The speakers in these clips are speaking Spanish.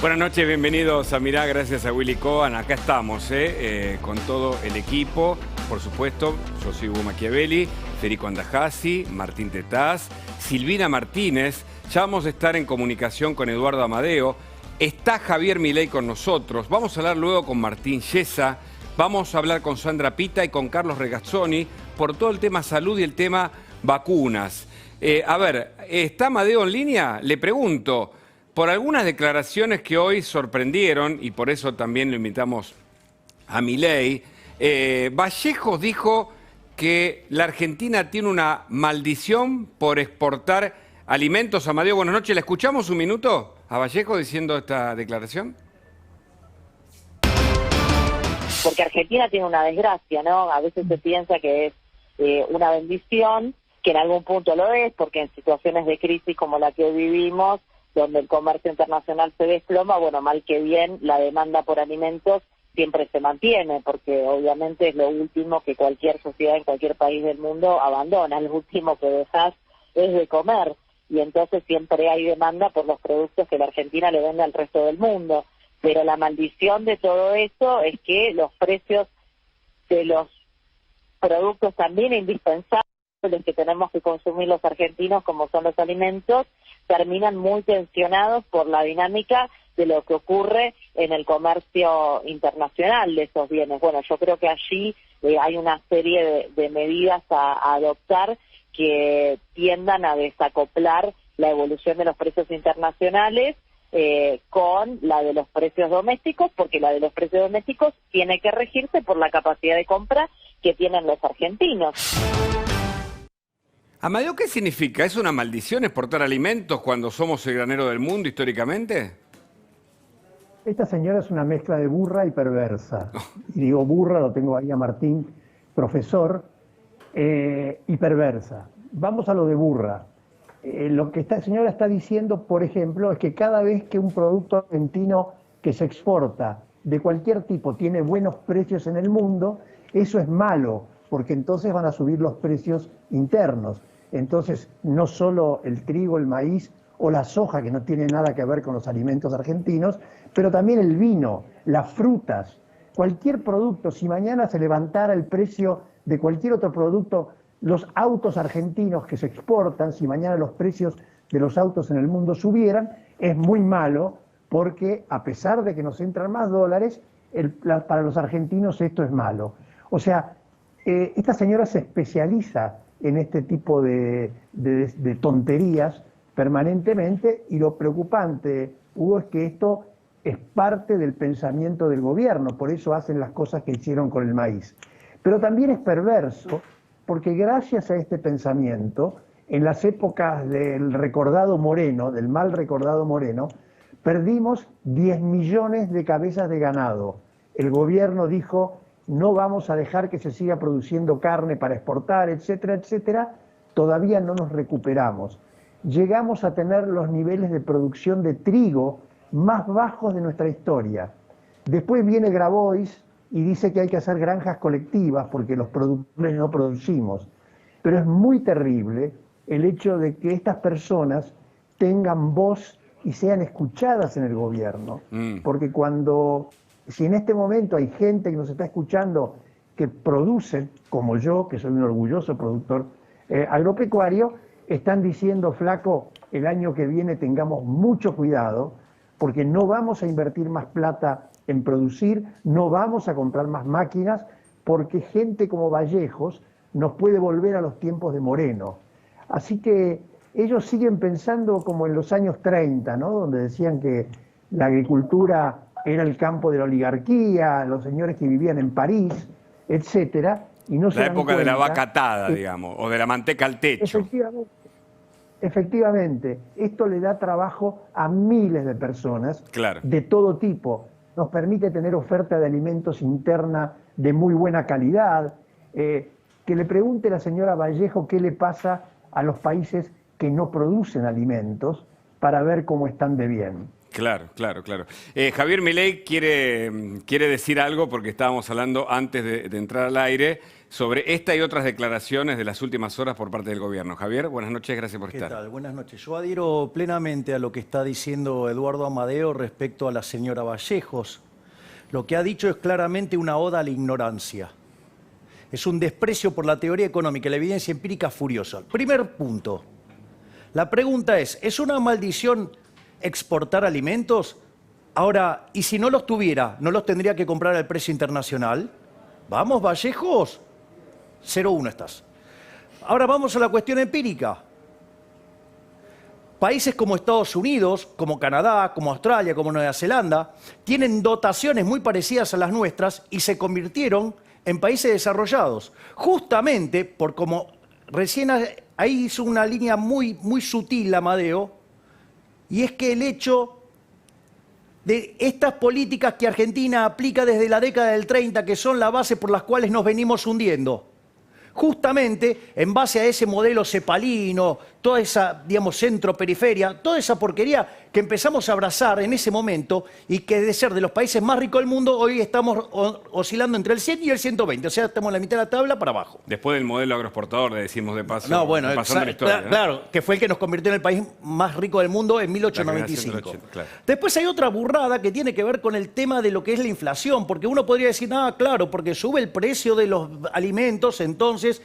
Buenas noches, bienvenidos a Mirá, gracias a Willy Cohen. Acá estamos, con todo el equipo. Por supuesto, yo soy Hugo Machiavelli, Federico Andajasi, Martín Tetaz, Silvina Martínez. Ya vamos a estar en comunicación con Eduardo Amadeo. Está Javier Milei con nosotros. Vamos a hablar luego con Martín Yesa. Vamos a hablar con Sandra Pita y con Carlos Regazzoni por todo el tema salud y el tema vacunas. A ver, ¿está Amadeo en línea? Le pregunto, por algunas declaraciones que hoy sorprendieron, y por eso también lo invitamos a Milei, Vallejos dijo que la Argentina tiene una maldición por exportar alimentos. Amadeo, buenas noches. ¿Le escuchamos un minuto a Vallejos diciendo esta declaración? Porque Argentina tiene una desgracia, ¿no? A veces se piensa que es una bendición, que en algún punto lo es, porque en situaciones de crisis como la que hoy vivimos, donde el comercio internacional se desploma, bueno, mal que bien, la demanda por alimentos siempre se mantiene, porque obviamente es lo último que cualquier sociedad en cualquier país del mundo abandona, lo último que dejas es de comer, y entonces siempre hay demanda por los productos que la Argentina le vende al resto del mundo. Pero la maldición de todo eso es que los precios de los productos también indispensables que tenemos que consumir los argentinos, como son los alimentos, terminan muy tensionados por la dinámica de lo que ocurre en el comercio internacional de esos bienes. Bueno, yo creo que allí hay una serie de medidas a adoptar que tiendan a desacoplar la evolución de los precios internacionales con la de los precios domésticos, porque la de los precios domésticos tiene que regirse por la capacidad de compra que tienen los argentinos. Amadeo, ¿qué significa? ¿Es una maldición exportar alimentos cuando somos el granero del mundo históricamente? Esta señora es una mezcla de burra y perversa. Y digo burra, lo tengo ahí a Martín, profesor, y perversa. Vamos a lo de burra. Lo que esta señora está diciendo, por ejemplo, es que cada vez que un producto argentino que se exporta de cualquier tipo tiene buenos precios en el mundo, eso es malo, porque entonces van a subir los precios internos. Entonces, no solo el trigo, el maíz o la soja, que no tiene nada que ver con los alimentos argentinos, pero también el vino, las frutas, cualquier producto. Si mañana se levantara el precio de cualquier otro producto, los autos argentinos que se exportan, si mañana los precios de los autos en el mundo subieran, es muy malo, porque a pesar de que nos entran más dólares, para los argentinos esto es malo. O sea, esta señora se especializa en este tipo de tonterías permanentemente, y lo preocupante, Hugo, es que esto es parte del pensamiento del gobierno, por eso hacen las cosas que hicieron con el maíz. Pero también es perverso, porque gracias a este pensamiento, en las épocas del recordado Moreno, del mal recordado Moreno, perdimos 10 millones de cabezas de ganado. El gobierno dijo: no vamos a dejar que se siga produciendo carne para exportar, etcétera, etcétera. Todavía no nos recuperamos. Llegamos a tener los niveles de producción de trigo más bajos de nuestra historia. Después viene Grabois y dice que hay que hacer granjas colectivas porque los productores no producimos. Pero es muy terrible el hecho de que estas personas tengan voz y sean escuchadas en el gobierno. Porque si en este momento hay gente que nos está escuchando que produce, como yo, que soy un orgulloso productor agropecuario, están diciendo: flaco, el año que viene tengamos mucho cuidado, porque no vamos a invertir más plata en producir, no vamos a comprar más máquinas, porque gente como Vallejos nos puede volver a los tiempos de Moreno. Así que ellos siguen pensando como en los años 30, ¿no? Donde decían que la agricultura era el campo de la oligarquía, los señores que vivían en París, etcétera, y no se dan época de la cuenta vaca atada, digamos, o de la manteca al techo. Efectivamente, esto le da trabajo a miles de personas, claro, de todo tipo. Nos permite tener oferta de alimentos interna de muy buena calidad. Que le pregunte la señora Vallejo qué le pasa a los países que no producen alimentos para ver cómo están de bien. Claro, claro, claro. Javier Milei quiere decir algo, porque estábamos hablando antes de entrar al aire, sobre esta y otras declaraciones de las últimas horas por parte del gobierno. Javier, buenas noches, gracias por ¿Qué estar. tal? Buenas noches. Yo adhiero plenamente a lo que está diciendo Eduardo Amadeo respecto a la señora Vallejos. Lo que ha dicho es claramente una oda a la ignorancia. Es un desprecio por la teoría económica y la evidencia empírica furiosa. Primer punto. La pregunta ¿es una maldición exportar alimentos? Ahora, ¿y si no los tuviera, no los tendría que comprar al precio internacional? Vamos, Vallejos. 0-1 estás. Ahora vamos a la cuestión empírica. Países como Estados Unidos, como Canadá, como Australia, como Nueva Zelanda, tienen dotaciones muy parecidas a las nuestras y se convirtieron en países desarrollados. Justamente por como recién ahí hizo una línea muy sutil Amadeo, y es que el hecho de estas políticas que Argentina aplica desde la década del 30, que son la base por las cuales nos venimos hundiendo, justamente en base a ese modelo cepalino, toda esa, digamos, centro-periferia, toda esa porquería que empezamos a abrazar en ese momento y que de ser de los países más ricos del mundo, hoy estamos oscilando entre el 100 y el 120, o sea, estamos en la mitad de la tabla para abajo. Después del modelo agroexportador, le decimos de paso, No, bueno, pasando la historia, ¿no? Claro, que fue el que nos convirtió en el país más rico del mundo en 1895. La generación del 80, claro. Después hay otra burrada que tiene que ver con el tema de lo que es la inflación, porque uno podría decir, claro, porque sube el precio de los alimentos, entonces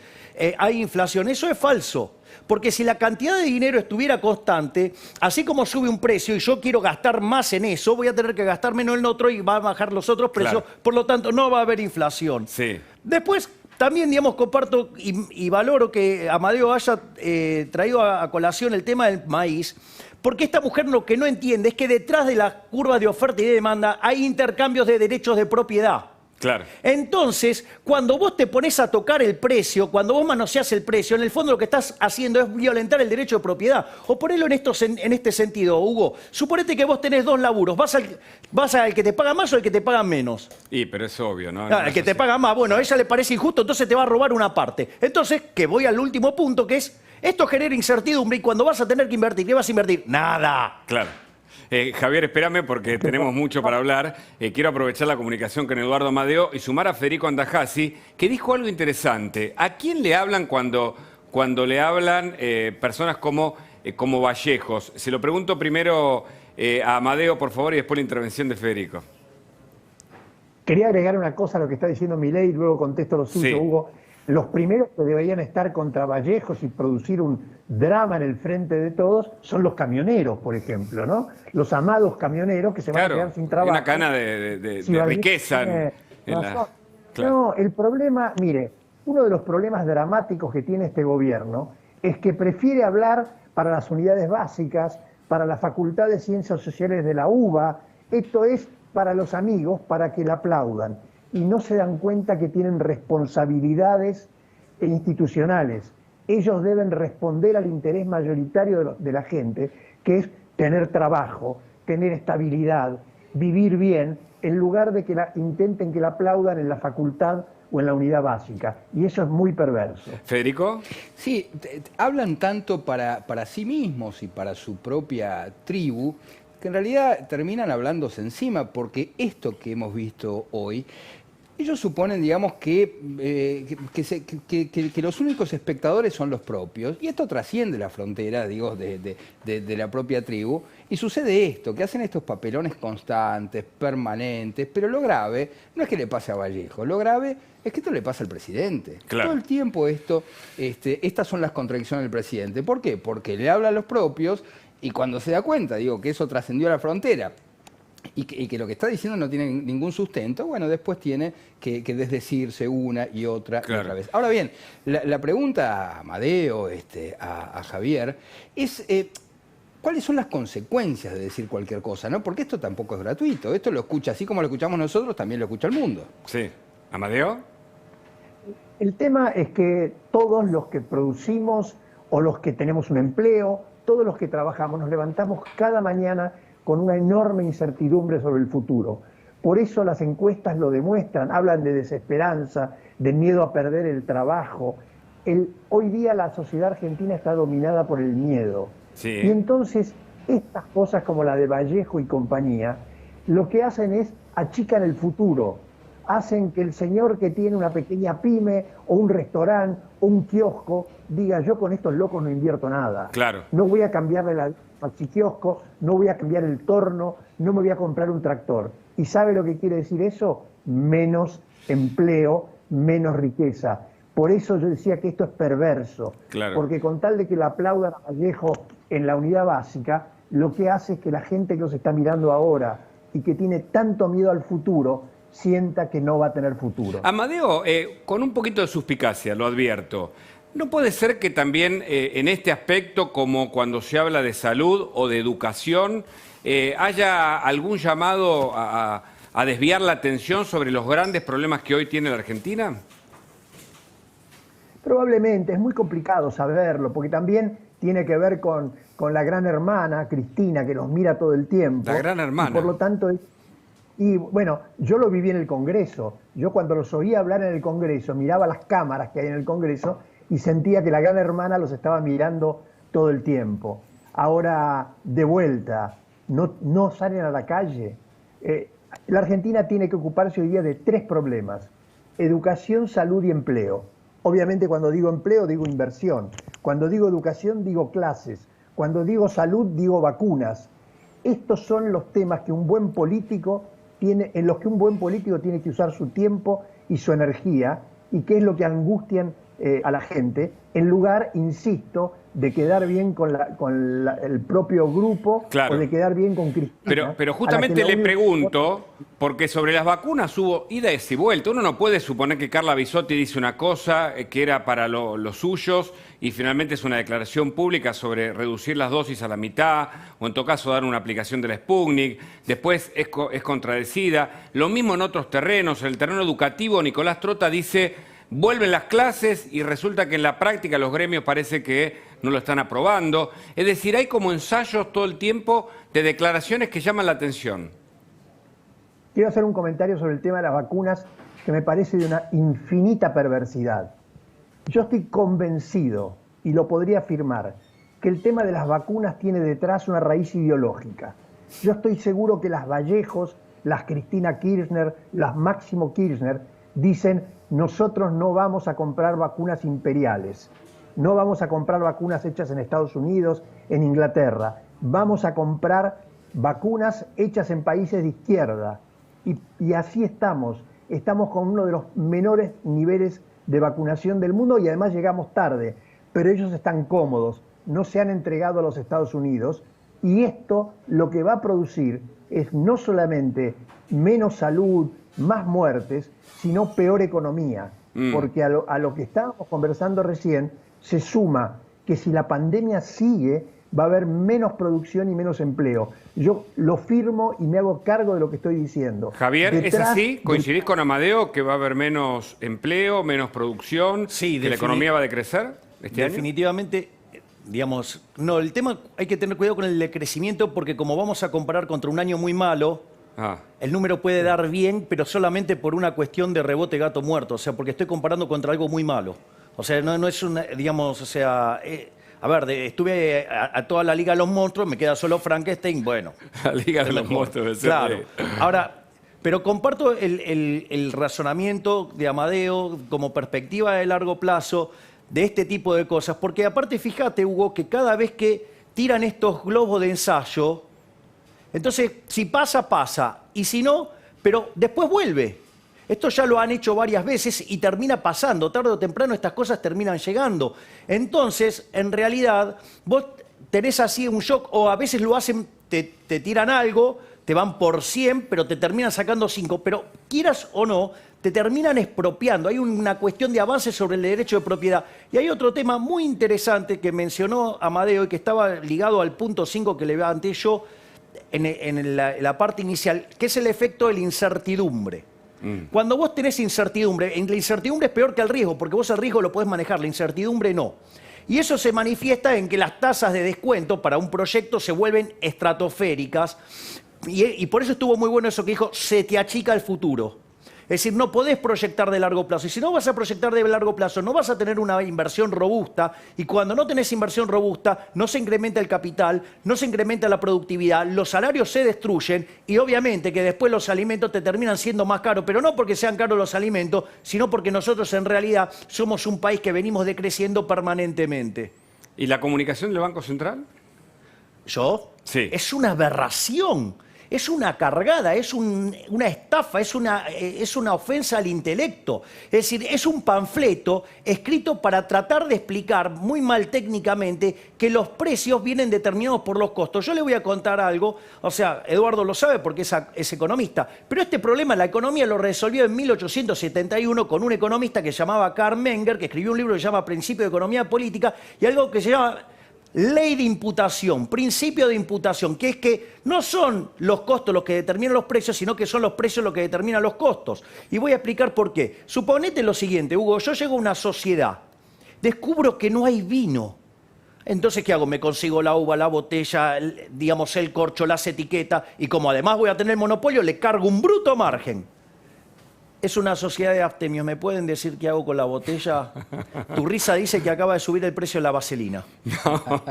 hay inflación. Eso es falso. Porque si la cantidad de dinero estuviera constante, así como sube un precio y yo quiero gastar más en eso, voy a tener que gastar menos en el otro y va a bajar los otros precios, claro. Por lo tanto no va a haber inflación. Sí. Después, también, digamos, comparto y valoro que Amadeo haya traído a colación el tema del maíz, porque esta mujer lo que no entiende es que detrás de las curvas de oferta y de demanda hay intercambios de derechos de propiedad. Claro. Entonces, cuando vos te pones a tocar el precio, cuando vos manoseás el precio, en el fondo lo que estás haciendo es violentar el derecho de propiedad. O ponerlo en este sentido, Hugo. Suponete que vos tenés dos laburos. ¿Vas al que te paga más o al que te paga menos? Pero es obvio, ¿no? Claro, el que te paga más. Bueno, a ella le parece injusto, entonces te va a robar una parte. Entonces, que voy al último punto, que es, esto genera incertidumbre y cuando vas a tener que invertir, ¿qué vas a invertir? Nada. Claro. Javier, espérame porque tenemos mucho para hablar. Quiero aprovechar la comunicación con Eduardo Amadeo y sumar a Federico Andajasi, que dijo algo interesante. ¿A quién le hablan cuando le hablan personas como Vallejos? Se lo pregunto primero a Amadeo, por favor, y después la intervención de Federico. Quería agregar una cosa a lo que está diciendo Milei y luego contesto lo suyo, sí. Hugo. Los primeros que deberían estar contra Vallejos y producir un drama en el frente de todos son los camioneros, por ejemplo, ¿no? Los amados camioneros que se van a quedar sin trabajo. Una cana de riqueza. Claro. No, el problema, mire, uno de los problemas dramáticos que tiene este gobierno es que prefiere hablar para las unidades básicas, para la Facultad de Ciencias Sociales de la UBA, esto es para los amigos, para que la aplaudan. Y no se dan cuenta que tienen responsabilidades institucionales. Ellos deben responder al interés mayoritario de la gente, que es tener trabajo, tener estabilidad, vivir bien, en lugar de que intenten que la aplaudan en la facultad o en la unidad básica. Y eso es muy perverso. ¿Federico? Sí, hablan tanto para sí mismos y para su propia tribu, que en realidad terminan hablándose encima, porque esto que hemos visto hoy, ellos suponen, digamos, que los únicos espectadores son los propios, y esto trasciende la frontera, digo, de la propia tribu, y sucede esto, que hacen estos papelones constantes, permanentes, pero lo grave no es que le pase a Vallejo, lo grave es que esto le pasa al presidente. Claro. Todo el tiempo estas son las contradicciones del presidente. ¿Por qué? Porque le habla a los propios, y cuando se da cuenta, digo, que eso trascendió la frontera, y que lo que está diciendo no tiene ningún sustento, bueno, después tiene que desdecirse una y otra y otra vez. Ahora bien, la pregunta a Amadeo, a Javier, es ¿cuáles son las consecuencias de decir cualquier cosa? ¿No? Porque esto tampoco es gratuito. Esto lo escucha, así como lo escuchamos nosotros, también lo escucha el mundo. Sí. ¿Amadeo? El tema es que todos los que producimos o los que tenemos un empleo, todos los que trabajamos, nos levantamos cada mañana con una enorme incertidumbre sobre el futuro. Por eso las encuestas lo demuestran, hablan de desesperanza, de miedo a perder el trabajo. Hoy día la sociedad argentina está dominada por el miedo. Sí. Y entonces estas cosas como la de Vallejo y compañía, lo que hacen es achican el futuro, hacen que el señor que tiene una pequeña pyme o un restaurante o un kiosco diga, yo con estos locos no invierto nada. Claro. No voy a cambiarle al kiosco, no voy a cambiar el torno, no me voy a comprar un tractor. ¿Y sabe lo que quiere decir eso? Menos empleo, menos riqueza. Por eso yo decía que esto es perverso. Claro. Porque con tal de que le aplaudan a Vallejo en la unidad básica, lo que hace es que la gente que nos está mirando ahora y que tiene tanto miedo al futuro, sienta que no va a tener futuro. Amadeo, con un poquito de suspicacia, lo advierto, ¿no puede ser que también en este aspecto, como cuando se habla de salud o de educación, haya algún llamado a desviar la atención sobre los grandes problemas que hoy tiene la Argentina? Probablemente, es muy complicado saberlo, porque también tiene que ver con la gran hermana, Cristina, que nos mira todo el tiempo. La gran hermana. Y por lo tanto, y bueno, yo lo viví en el Congreso. Yo cuando los oía hablar en el Congreso, miraba las cámaras que hay en el Congreso y sentía que la gran hermana los estaba mirando todo el tiempo. Ahora, de vuelta, no salen a la calle. La Argentina tiene que ocuparse hoy día de 3 problemas: educación, salud y empleo. Obviamente cuando digo empleo digo inversión, cuando digo educación digo clases, cuando digo salud digo vacunas. Estos son los temas que un buen político en los que un buen político tiene que usar su tiempo y su energía, y que es lo que angustian a la gente, en lugar, insisto, de quedar bien con el propio grupo, claro, o de quedar bien con Cristina. Pero justamente le pregunto, porque sobre las vacunas hubo idas y vueltas. Uno no puede suponer que Carla Bisotti dice una cosa que era para los suyos y finalmente es una declaración pública sobre reducir las dosis a la mitad o en todo caso dar una aplicación de la Sputnik. Después es contradecida. Lo mismo en otros terrenos. En el terreno educativo, Nicolás Trota dice: vuelven las clases y resulta que en la práctica los gremios parece que no lo están aprobando. Es decir, hay como ensayos todo el tiempo de declaraciones que llaman la atención. Quiero hacer un comentario sobre el tema de las vacunas que me parece de una infinita perversidad. Yo estoy convencido, y lo podría afirmar, que el tema de las vacunas tiene detrás una raíz ideológica. Yo estoy seguro que las Vallejos, las Cristina Kirchner, las Máximo Kirchner, dicen: nosotros no vamos a comprar vacunas imperiales, no vamos a comprar vacunas hechas en Estados Unidos, en Inglaterra, vamos a comprar vacunas hechas en países de izquierda. Y así estamos con uno de los menores niveles de vacunación del mundo y además llegamos tarde, pero ellos están cómodos, no se han entregado a los Estados Unidos, y esto lo que va a producir es no solamente menos salud, más muertes, sino peor economía, porque a lo que estábamos conversando recién se suma que si la pandemia sigue va a haber menos producción y menos empleo. Yo lo firmo y me hago cargo de lo que estoy diciendo. Javier, ¿es así? ¿Coincidís con Amadeo que va a haber menos empleo, menos producción, sí, que la economía va a decrecer este año? Definitivamente, digamos, no, el tema hay que tener cuidado con el decrecimiento porque como vamos a comparar contra un año muy malo, el número puede dar bien, pero solamente por una cuestión de rebote gato muerto, o sea, porque estoy comparando contra algo muy malo. O sea, no es una, digamos, o sea... a ver, estuve a toda la Liga de los Monstruos, me queda solo Frankenstein, bueno. La Liga de los Monstruos. Claro. Ahora, pero comparto el razonamiento de Amadeo como perspectiva de largo plazo de este tipo de cosas, porque aparte fíjate, Hugo, que cada vez que tiran estos globos de ensayo, entonces si pasa, pasa, y si no, pero después vuelve. Esto ya lo han hecho varias veces y termina pasando. Tarde o temprano estas cosas terminan llegando. Entonces, en realidad, vos tenés así un shock o a veces lo hacen, te tiran algo, te van por 100, pero te terminan sacando 5. Pero quieras o no, te terminan expropiando. Hay una cuestión de avance sobre el derecho de propiedad. Y hay otro tema muy interesante que mencionó Amadeo y que estaba ligado al punto 5 que levanté yo en la parte inicial, que es el efecto de la incertidumbre. Cuando vos tenés incertidumbre, la incertidumbre es peor que el riesgo, porque vos el riesgo lo podés manejar, la incertidumbre no. Y eso se manifiesta en que las tasas de descuento para un proyecto se vuelven estratosféricas, y por eso estuvo muy bueno eso que dijo: se te achica el futuro. Es decir, no podés proyectar de largo plazo. Y si no vas a proyectar de largo plazo, no vas a tener una inversión robusta. Y cuando no tenés inversión robusta, no se incrementa el capital, no se incrementa la productividad, los salarios se destruyen y obviamente que después los alimentos te terminan siendo más caros. Pero no porque sean caros los alimentos, sino porque nosotros en realidad somos un país que venimos decreciendo permanentemente. ¿Y la comunicación del Banco Central? ¿Yo? Sí. Es una aberración. Es una cargada, es una estafa, es una ofensa al intelecto. Es decir, es un panfleto escrito para tratar de explicar muy mal técnicamente que los precios vienen determinados por los costos. Yo le voy a contar algo, o sea, Eduardo lo sabe porque es economista, pero este problema la economía lo resolvió en 1871 con un economista que se llamaba Karl Menger, que escribió un libro que se llama Principio de Economía Política, y algo que se llama ley de imputación, principio de imputación, que es que no son los costos los que determinan los precios, sino que son los precios los que determinan los costos. Y voy a explicar por qué. Suponete lo siguiente, Hugo, yo llego a una sociedad, descubro que no hay vino. Entonces, ¿qué hago? Me consigo la uva, la botella, digamos, el corcho, las etiquetas, y como además voy a tener monopolio, le cargo un bruto margen. Es una sociedad de abstemios. ¿Me pueden decir qué hago con la botella? Tu risa dice que acaba de subir el precio de la vaselina. No.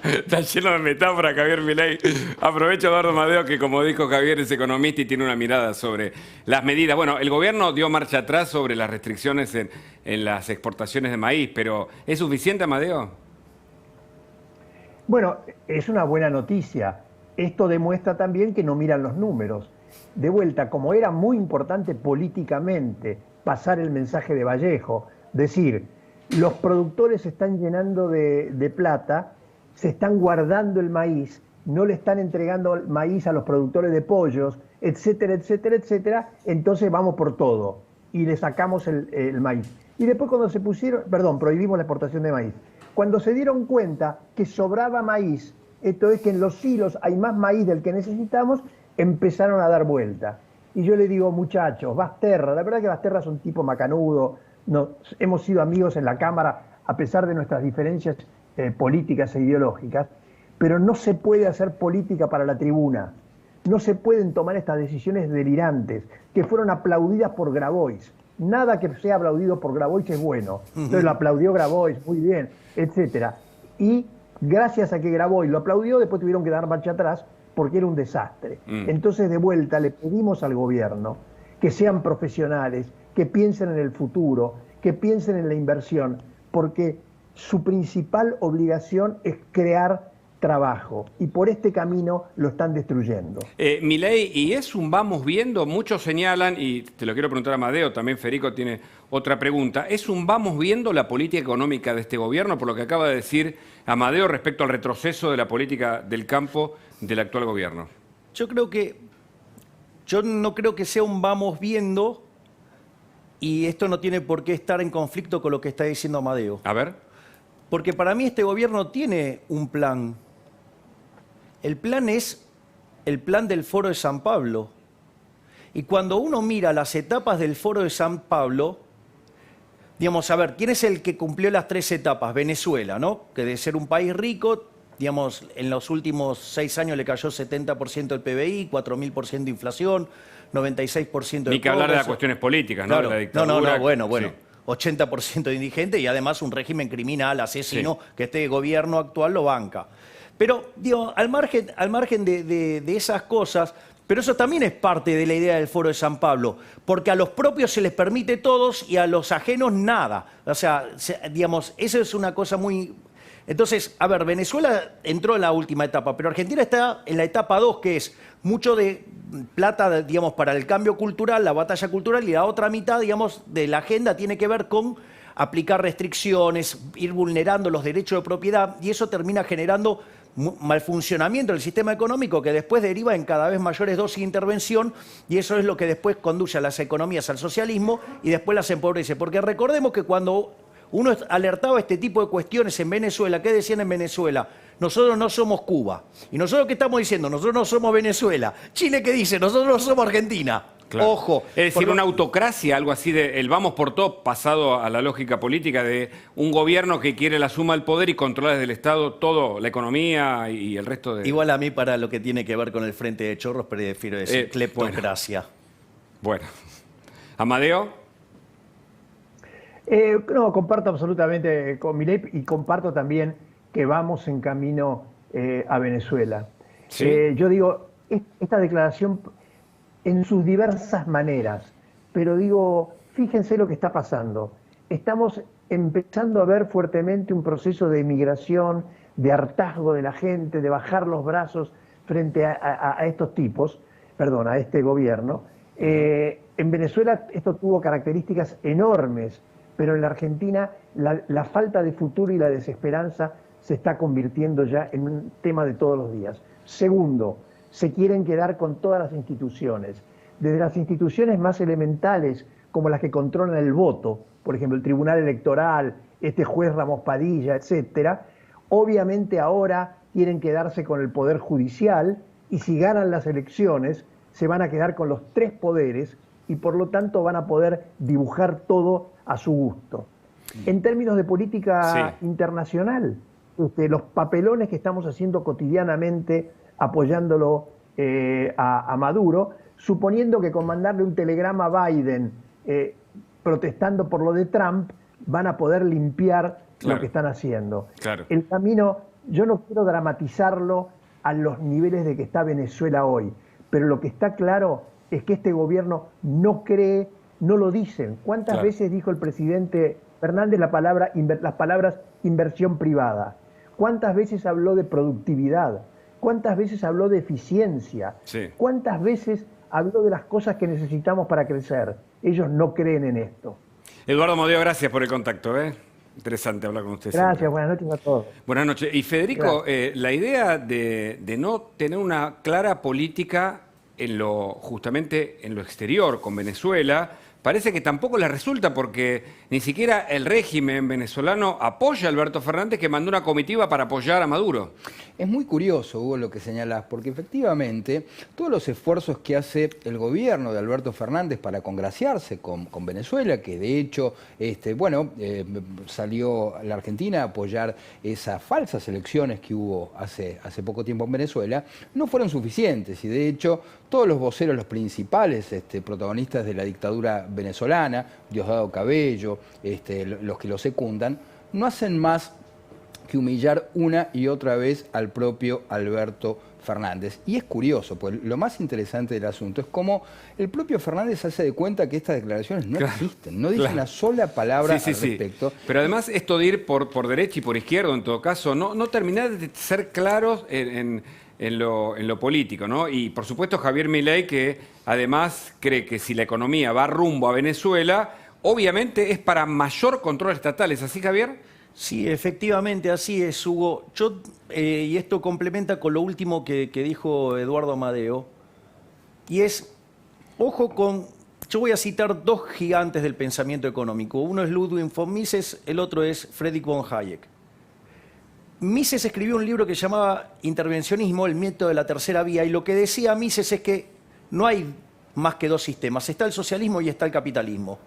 Está lleno de metáforas, Javier Milei. Aprovecho, Eduardo Amadeo, que como dijo Javier, es economista y tiene una mirada sobre las medidas. Bueno, el gobierno dio marcha atrás sobre las restricciones en las exportaciones de maíz, pero ¿es suficiente, Amadeo? Bueno, es una buena noticia. Esto demuestra también que no miran los números. De vuelta, como era muy importante políticamente pasar el mensaje de Vallejo, decir, los productores se están llenando de plata, se están guardando el maíz, no le están entregando el maíz a los productores de pollos, etcétera, etcétera, etcétera, entonces vamos por todo y le sacamos el maíz. Y después cuando se pusieron, prohibimos la exportación de maíz. Cuando se dieron cuenta que sobraba maíz, esto es que en los silos hay más maíz del que necesitamos, empezaron a dar vuelta. Y yo le digo, muchachos, Basterra, la verdad que Basterra es un tipo macanudo, hemos sido amigos en la Cámara a pesar de nuestras diferencias políticas e ideológicas, pero no se puede hacer política para la tribuna, no se pueden tomar estas decisiones delirantes que fueron aplaudidas por Grabois. Nada que sea aplaudido por Grabois es bueno. Entonces lo aplaudió Grabois, muy bien, etcétera. Y gracias a que Grabois lo aplaudió, después tuvieron que dar marcha atrás porque era un desastre. Entonces, de vuelta, le pedimos al gobierno que sean profesionales, que piensen en el futuro, que piensen en la inversión, porque su principal obligación es crear trabajo, y por este camino lo están destruyendo. Milei, y es un vamos viendo, muchos señalan, y te lo quiero preguntar a Amadeo, también Federico tiene otra pregunta, ¿es un vamos viendo la política económica de este gobierno, por lo que acaba de decir Amadeo respecto al retroceso de la política del campo del actual gobierno? Yo no creo que sea un vamos viendo, y esto no tiene por qué estar en conflicto con lo que está diciendo Amadeo. A ver. Porque para mí este gobierno tiene un plan. El plan es el plan del Foro de San Pablo. Y cuando uno mira las etapas del Foro de San Pablo, digamos, a ver, ¿quién es el que cumplió las 3 etapas? Venezuela, ¿no? Que de ser un país rico, digamos, en los últimos 6 años le cayó 70% del PBI, 4.000% de inflación, 96% de Ni que hablar de las cuestiones políticas, ¿no? Claro. De la dictadura. Bueno. Sí. 80% de indigente y además un régimen criminal, asesino, que este gobierno actual lo banca. Pero, digo, al margen de esas cosas, pero eso también es parte de la idea del Foro de San Pablo, porque a los propios se les permite todos y a los ajenos nada. O sea, digamos, eso es una cosa muy... Entonces, a ver, Venezuela entró en la última etapa, pero Argentina está en la etapa 2, que es mucho de plata, digamos, para el cambio cultural, la batalla cultural, y la otra mitad, digamos, de la agenda tiene que ver con aplicar restricciones, ir vulnerando los derechos de propiedad, y eso termina generando mal funcionamiento del sistema económico que después deriva en cada vez mayores dosis de intervención, y eso es lo que después conduce a las economías al socialismo y después las empobrece. Porque recordemos que cuando uno alertaba este tipo de cuestiones en Venezuela, ¿qué decían en Venezuela? Nosotros no somos Cuba. ¿Y nosotros qué estamos diciendo? Nosotros no somos Venezuela. Chile, ¿qué dice? Nosotros no somos Argentina. Claro. Ojo. Es decir, una autocracia, algo así de el vamos por todo, pasado a la lógica política de un gobierno que quiere la suma del poder y controla desde el Estado todo, la economía y el resto de... Igual a mí, para lo que tiene que ver con el Frente de Chorros, prefiero decir cleptocracia. Bueno. Amadeo. No, comparto absolutamente con Milei y comparto también que vamos en camino a Venezuela. Sí. Yo digo, esta declaración en sus diversas maneras, pero digo, fíjense lo que está pasando. Estamos empezando a ver fuertemente un proceso de emigración, de hartazgo de la gente, de bajar los brazos frente a estos tipos, perdón, a este gobierno. En Venezuela esto tuvo características enormes, pero en la Argentina la falta de futuro y la desesperanza se está convirtiendo ya en un tema de todos los días. Segundo, se quieren quedar con todas las instituciones, desde las instituciones más elementales como las que controlan el voto, por ejemplo el Tribunal Electoral, este juez Ramos Padilla, etcétera. Obviamente ahora quieren quedarse con el Poder Judicial y si ganan las elecciones se van a quedar con los tres poderes y por lo tanto van a poder dibujar todo a su gusto. En términos de política internacional, los papelones que estamos haciendo cotidianamente apoyándolo a Maduro, suponiendo que con mandarle un telegrama a Biden protestando por lo de Trump, van a poder limpiar lo que están haciendo. Claro. El camino, yo no quiero dramatizarlo a los niveles de que está Venezuela hoy, pero lo que está claro es que este gobierno no cree, no lo dicen. ¿Cuántas veces dijo el presidente Fernández las palabras inversión privada? ¿Cuántas veces habló de productividad? ¿Cuántas veces habló de eficiencia? Sí. ¿Cuántas veces habló de las cosas que necesitamos para crecer? Ellos no creen en esto. Eduardo Amadeo, gracias por el contacto. Interesante hablar con usted. Gracias, siempre. buenas noches a todos. Buenas noches. Y Federico, la idea de no tener una clara política justamente en lo exterior con Venezuela, parece que tampoco le resulta porque ni siquiera el régimen venezolano apoya a Alberto Fernández, que mandó una comitiva para apoyar a Maduro. Es muy curioso, Hugo, lo que señalás, porque efectivamente todos los esfuerzos que hace el gobierno de Alberto Fernández para congraciarse con Venezuela, que de hecho salió la Argentina a apoyar esas falsas elecciones que hubo hace poco tiempo en Venezuela, no fueron suficientes y de hecho todos los voceros, los principales protagonistas de la dictadura venezolana, Diosdado Cabello, los que lo secundan, no hacen más que humillar una y otra vez al propio Alberto Fernández. Y es curioso, pues lo más interesante del asunto es cómo el propio Fernández hace de cuenta que estas declaraciones no existen, no dice una sola palabra al respecto. Pero además esto de ir por derecha y por izquierda, en todo caso, no terminar de ser claros en lo político, ¿no? Y por supuesto Javier Milei, que además cree que si la economía va rumbo a Venezuela, obviamente es para mayor control estatal. ¿Es así, Javier? Sí, efectivamente, así es, Hugo. Y esto complementa con lo último que dijo Eduardo Amadeo, y es, ojo con, yo voy a citar dos gigantes del pensamiento económico. Uno es Ludwig von Mises, el otro es Friedrich von Hayek. Mises escribió un libro que se llamaba Intervencionismo, el método de la tercera vía, y lo que decía Mises es que no hay más que dos sistemas, está el socialismo y está el capitalismo.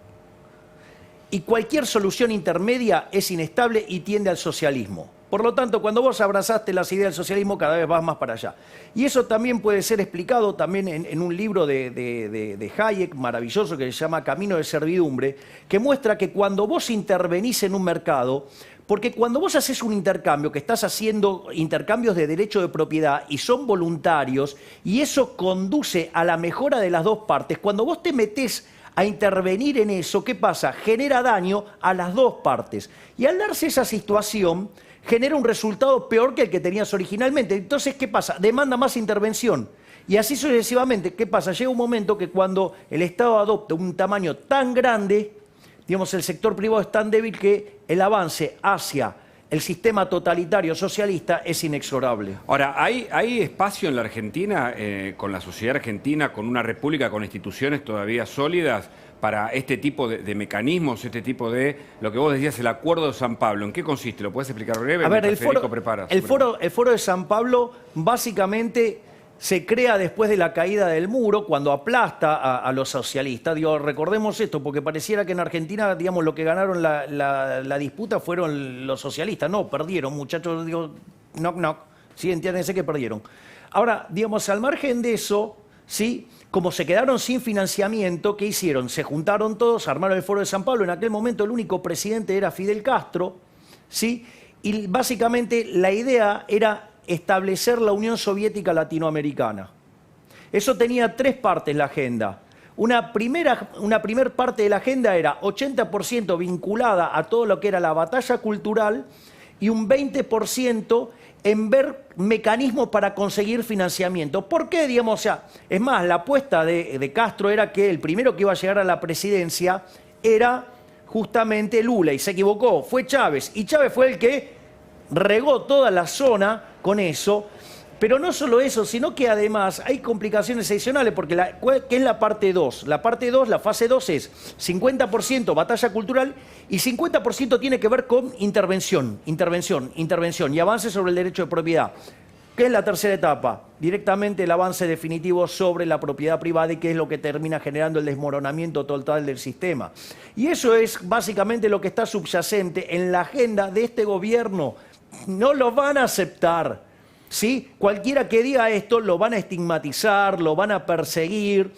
Y cualquier solución intermedia es inestable y tiende al socialismo. Por lo tanto, cuando vos abrazaste las ideas del socialismo, cada vez vas más para allá. Y eso también puede ser explicado también en un libro de Hayek, maravilloso, que se llama Camino de Servidumbre, que muestra que cuando vos intervenís en un mercado, porque cuando vos haces un intercambio, que estás haciendo intercambios de derecho de propiedad y son voluntarios, y eso conduce a la mejora de las dos partes, cuando vos te metés a intervenir en eso, ¿qué pasa? Genera daño a las dos partes. Y al darse esa situación, genera un resultado peor que el que tenías originalmente. Entonces, ¿qué pasa? Demanda más intervención. Y así sucesivamente, ¿qué pasa? Llega un momento que cuando el Estado adopta un tamaño tan grande, digamos, el sector privado es tan débil que el avance hacia el sistema totalitario socialista es inexorable. Ahora, ¿hay espacio en la Argentina, con la sociedad argentina, con una república, con instituciones todavía sólidas, para este tipo de mecanismos, este tipo de, lo que vos decías, el Acuerdo de San Pablo? ¿En qué consiste? ¿Lo puedes explicar breve? A ver, el foro de San Pablo básicamente se crea después de la caída del muro, cuando aplasta a los socialistas. Digo, recordemos esto, porque pareciera que en Argentina, digamos, lo que ganaron la disputa fueron los socialistas. No, perdieron, muchachos, digo, knock, knock. Sí, entiéndense que perdieron. Ahora, digamos, al margen de eso, ¿sí? Como se quedaron sin financiamiento, ¿qué hicieron? Se juntaron todos, armaron el Foro de San Pablo. En aquel momento el único presidente era Fidel Castro, ¿sí? Y básicamente la idea era establecer la Unión Soviética Latinoamericana. Eso tenía tres partes la agenda. Una primera parte de la agenda era 80% vinculada a todo lo que era la batalla cultural y un 20% en ver mecanismos para conseguir financiamiento. ¿Por qué? Digamos, o sea, es más, la apuesta de Castro era que el primero que iba a llegar a la presidencia era justamente Lula, y se equivocó, fue Chávez. Y Chávez fue el que regó toda la zona con eso. Pero no solo eso, sino que además hay complicaciones adicionales, porque ¿qué es la parte 2? La parte 2, la fase 2 es 50% batalla cultural y 50% tiene que ver con intervención y avance sobre el derecho de propiedad. ¿Qué es la tercera etapa? Directamente el avance definitivo sobre la propiedad privada, y qué es lo que termina generando el desmoronamiento total del sistema. Y eso es básicamente lo que está subyacente en la agenda de este gobierno. No lo van a aceptar. ¿Sí? Cualquiera que diga esto lo van a estigmatizar, lo van a perseguir,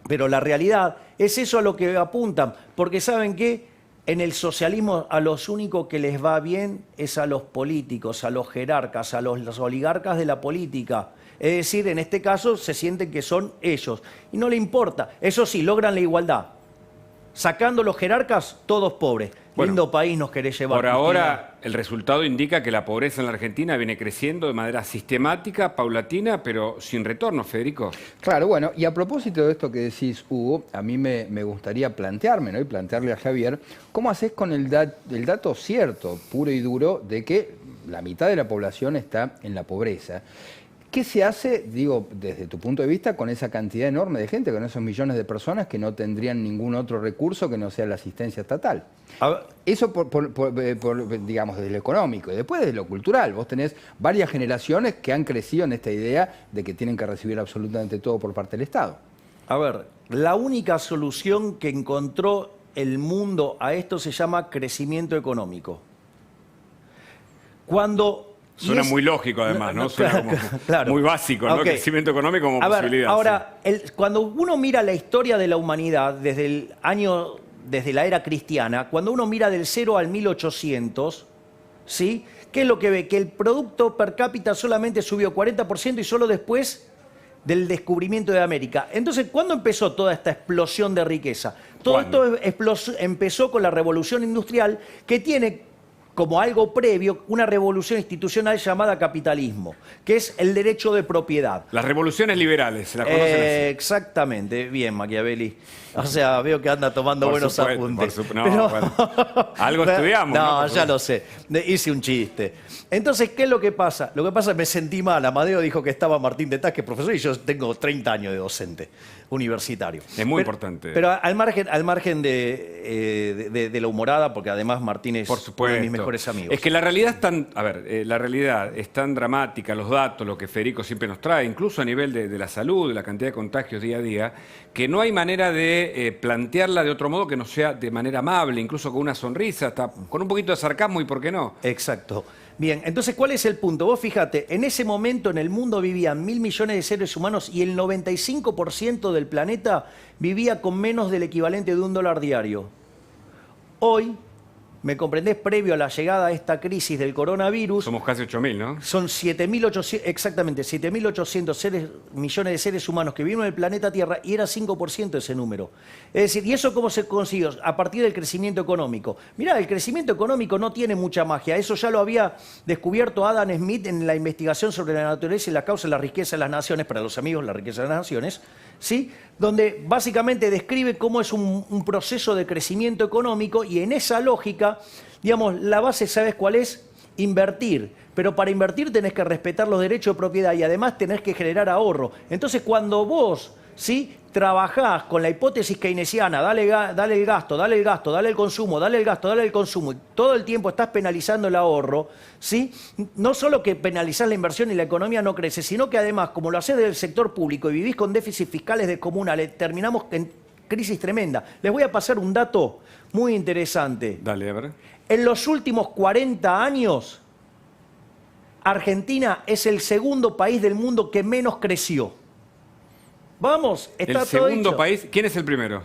pero la realidad es eso a lo que apuntan, porque ¿saben qué? En el socialismo a los únicos que les va bien es a los políticos, a los jerarcas, a los oligarcas de la política. Es decir, en este caso se sienten que son ellos y no le importa. Eso sí, logran la igualdad. Sacando los jerarcas, todos pobres. Bueno, lindo país nos querés llevar. Por ahora, el resultado indica que la pobreza en la Argentina viene creciendo de manera sistemática, paulatina, pero sin retorno, Federico. Claro, bueno, y a propósito de esto que decís, Hugo, a mí me gustaría plantearme, ¿no? Y plantearle a Javier, ¿cómo haces con el dato cierto, puro y duro, de que la mitad de la población está en la pobreza? ¿Qué se hace, digo, desde tu punto de vista, con esa cantidad enorme de gente, con esos millones de personas que no tendrían ningún otro recurso que no sea la asistencia estatal? Eso digamos, desde lo económico. Y después desde lo cultural. Vos tenés varias generaciones que han crecido en esta idea de que tienen que recibir absolutamente todo por parte del Estado. A ver, la única solución que encontró el mundo a esto se llama crecimiento económico. Suena muy lógico, además, ¿no? Suena como claro. muy básico, ¿no? Okay. Crecimiento económico como posibilidad. Ahora, cuando uno mira la historia de la humanidad desde la era cristiana, cuando uno mira del 0 al 1800, ¿sí? ¿Qué es lo que ve? Que el producto per cápita solamente subió 40% y solo después del descubrimiento de América. Entonces, ¿cuándo empezó toda esta explosión de riqueza? Todo esto empezó con la revolución industrial, que tiene como algo previo una revolución institucional llamada capitalismo, que es el derecho de propiedad. Las revoluciones liberales, ¿se las conocen así? Exactamente, bien, Machiavelli. O sea, veo que anda tomando buenos apuntes. Bueno, algo estudiamos. No, ya lo sé. Hice un chiste. Entonces, ¿qué es lo que pasa? Lo que pasa es que me sentí mal. Amadeo dijo que estaba Martín de Taz, que es profesor, y yo tengo 30 años de docente universitario. Es muy importante. Pero al margen de la humorada, porque además Martín es uno de mis mejores amigos. Es que la realidad es tan, la realidad es tan dramática, los datos, lo que Federico siempre nos trae, incluso a nivel de la salud, de la cantidad de contagios día a día, que no hay manera de plantearla de otro modo que no sea de manera amable, incluso con una sonrisa, hasta con un poquito de sarcasmo, y por qué no. Exacto. Bien, entonces, ¿cuál es el punto? Vos fíjate, en ese momento en el mundo vivían 1.000 millones de seres humanos y el 95% del planeta vivía con menos del equivalente de $1 diario. Hoy, ¿me comprendés? Previo a la llegada a esta crisis del coronavirus... Somos casi 8.000, ¿no? Son 7.800, exactamente, 7.800 millones de seres humanos que viven en el planeta Tierra, y era 5% ese número. Es decir, ¿y eso cómo se consiguió? A partir del crecimiento económico. Mirá, el crecimiento económico no tiene mucha magia. Eso ya lo había descubierto Adam Smith en la investigación sobre la naturaleza y la causa de la riqueza de las naciones, para los amigos, la riqueza de las naciones, ¿sí? Donde básicamente describe cómo es un proceso de crecimiento económico, y en esa lógica, digamos, la base, ¿sabes cuál es? Invertir. Pero para invertir tenés que respetar los derechos de propiedad y además tenés que generar ahorro. Entonces, cuando vos, ¿sí?, trabajás con la hipótesis keynesiana, dale el gasto, dale el consumo, dale el gasto, dale el consumo, y todo el tiempo estás penalizando el ahorro, ¿sí? No solo que penalizás la inversión y la economía no crece, sino que además, como lo hacés del sector público y vivís con déficits fiscales descomunales, terminamos en crisis tremenda. Les voy a pasar un dato muy interesante. Dale, a ver. En los últimos 40 años, Argentina es el segundo país del mundo que menos creció. Vamos, está El todo segundo dicho. país, ¿quién es el primero?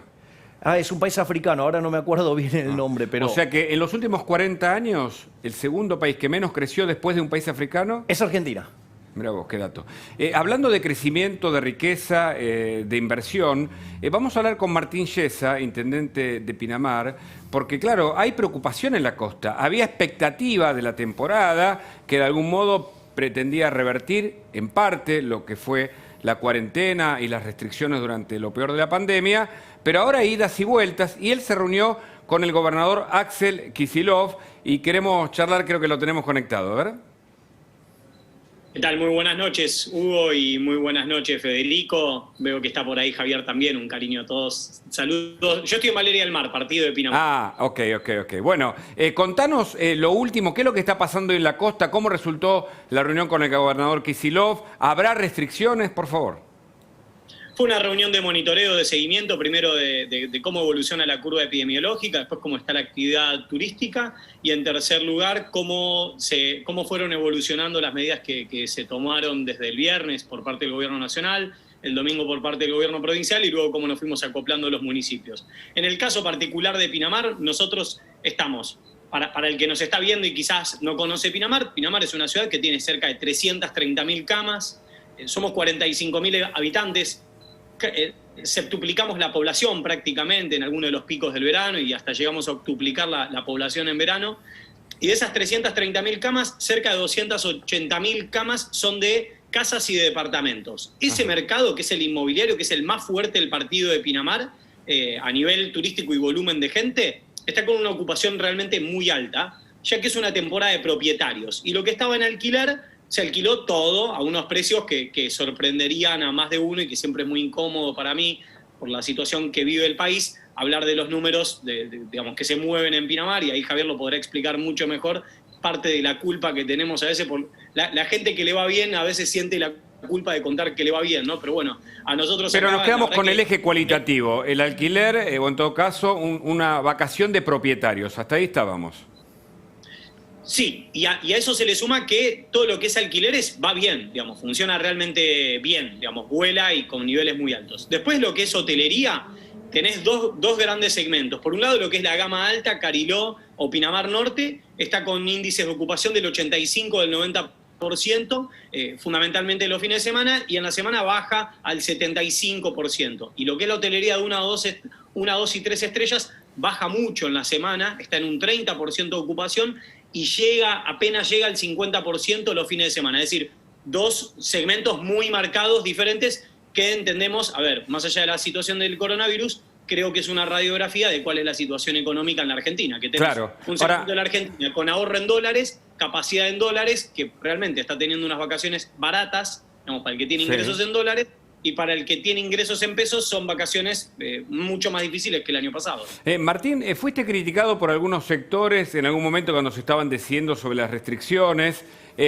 Es un país africano, ahora no me acuerdo bien el nombre, pero... O sea que en los últimos 40 años, el segundo país que menos creció después de un país africano... Es Argentina. Mirá vos, qué dato. Hablando de crecimiento, de riqueza, de inversión, vamos a hablar con Martín Yesa, intendente de Pinamar, porque claro, hay preocupación en la costa. Había expectativa de la temporada que de algún modo pretendía revertir en parte lo que fue la cuarentena y las restricciones durante lo peor de la pandemia, pero ahora hay idas y vueltas, y él se reunió con el gobernador Axel Kicillof y queremos charlar, creo que lo tenemos conectado, a ver. ¿Qué tal? Muy buenas noches, Hugo, y muy buenas noches, Federico. Veo que está por ahí Javier también, un cariño a todos. Saludos. Yo estoy en Valeria del Mar, partido de Pinamar. Ah, ok. Bueno, contanos lo último, ¿qué es lo que está pasando en la costa? ¿Cómo resultó la reunión con el gobernador Kicillof? ¿Habrá restricciones, por favor? Fue una reunión de monitoreo, de seguimiento, primero de cómo evoluciona la curva epidemiológica, después cómo está la actividad turística y en tercer lugar cómo fueron evolucionando las medidas que se tomaron desde el viernes por parte del Gobierno Nacional, el domingo por parte del Gobierno Provincial y luego cómo nos fuimos acoplando los municipios. En el caso particular de Pinamar, nosotros estamos, para el que nos está viendo y quizás no conoce Pinamar, Pinamar es una ciudad que tiene cerca de 330.000 camas, somos 45.000 habitantes, septuplicamos la población prácticamente en algunos de los picos del verano y hasta llegamos a octuplicar la población en verano. Y de esas 330.000 camas, cerca de 280.000 camas son de casas y de departamentos. Ese mercado, que es el inmobiliario, que es el más fuerte del partido de Pinamar, a nivel turístico y volumen de gente, está con una ocupación realmente muy alta, ya que es una temporada de propietarios. Y lo que estaba en alquiler se alquiló todo a unos precios que sorprenderían a más de uno y que siempre es muy incómodo para mí, por la situación que vive el país, hablar de los números digamos, que se mueven en Pinamar, y ahí Javier lo podrá explicar mucho mejor, parte de la culpa que tenemos a veces, por la gente que le va bien a veces siente la culpa de contar que le va bien, ¿no? Pero bueno, a nosotros... Pero acá, nos quedamos con el eje cualitativo, el alquiler, o en todo caso, una vacación de propietarios. Hasta ahí estábamos. Sí, y a eso se le suma que todo lo que es alquileres va bien, digamos, funciona realmente bien, digamos, vuela y con niveles muy altos. Después lo que es hotelería, tenés dos grandes segmentos. Por un lado, lo que es la gama alta, Cariló o Pinamar Norte, está con índices de ocupación del 85, del 90%, fundamentalmente los fines de semana, y en la semana baja al 75%. Y lo que es la hotelería de 1, 2 y 3 estrellas baja mucho en la semana, está en un 30% de ocupación, y apenas llega al 50% los fines de semana. Es decir, dos segmentos muy marcados, diferentes, que entendemos, a ver, más allá de la situación del coronavirus, creo que es una radiografía de cuál es la situación económica en la Argentina. Que tenemos un segmento de la Argentina con ahorro en dólares, capacidad en dólares, que realmente está teniendo unas vacaciones baratas, digamos, para el que tiene ingresos en dólares, y para el que tiene ingresos en pesos son vacaciones mucho más difíciles que el año pasado. Martín, fuiste criticado por algunos sectores en algún momento cuando se estaban decidiendo sobre las restricciones.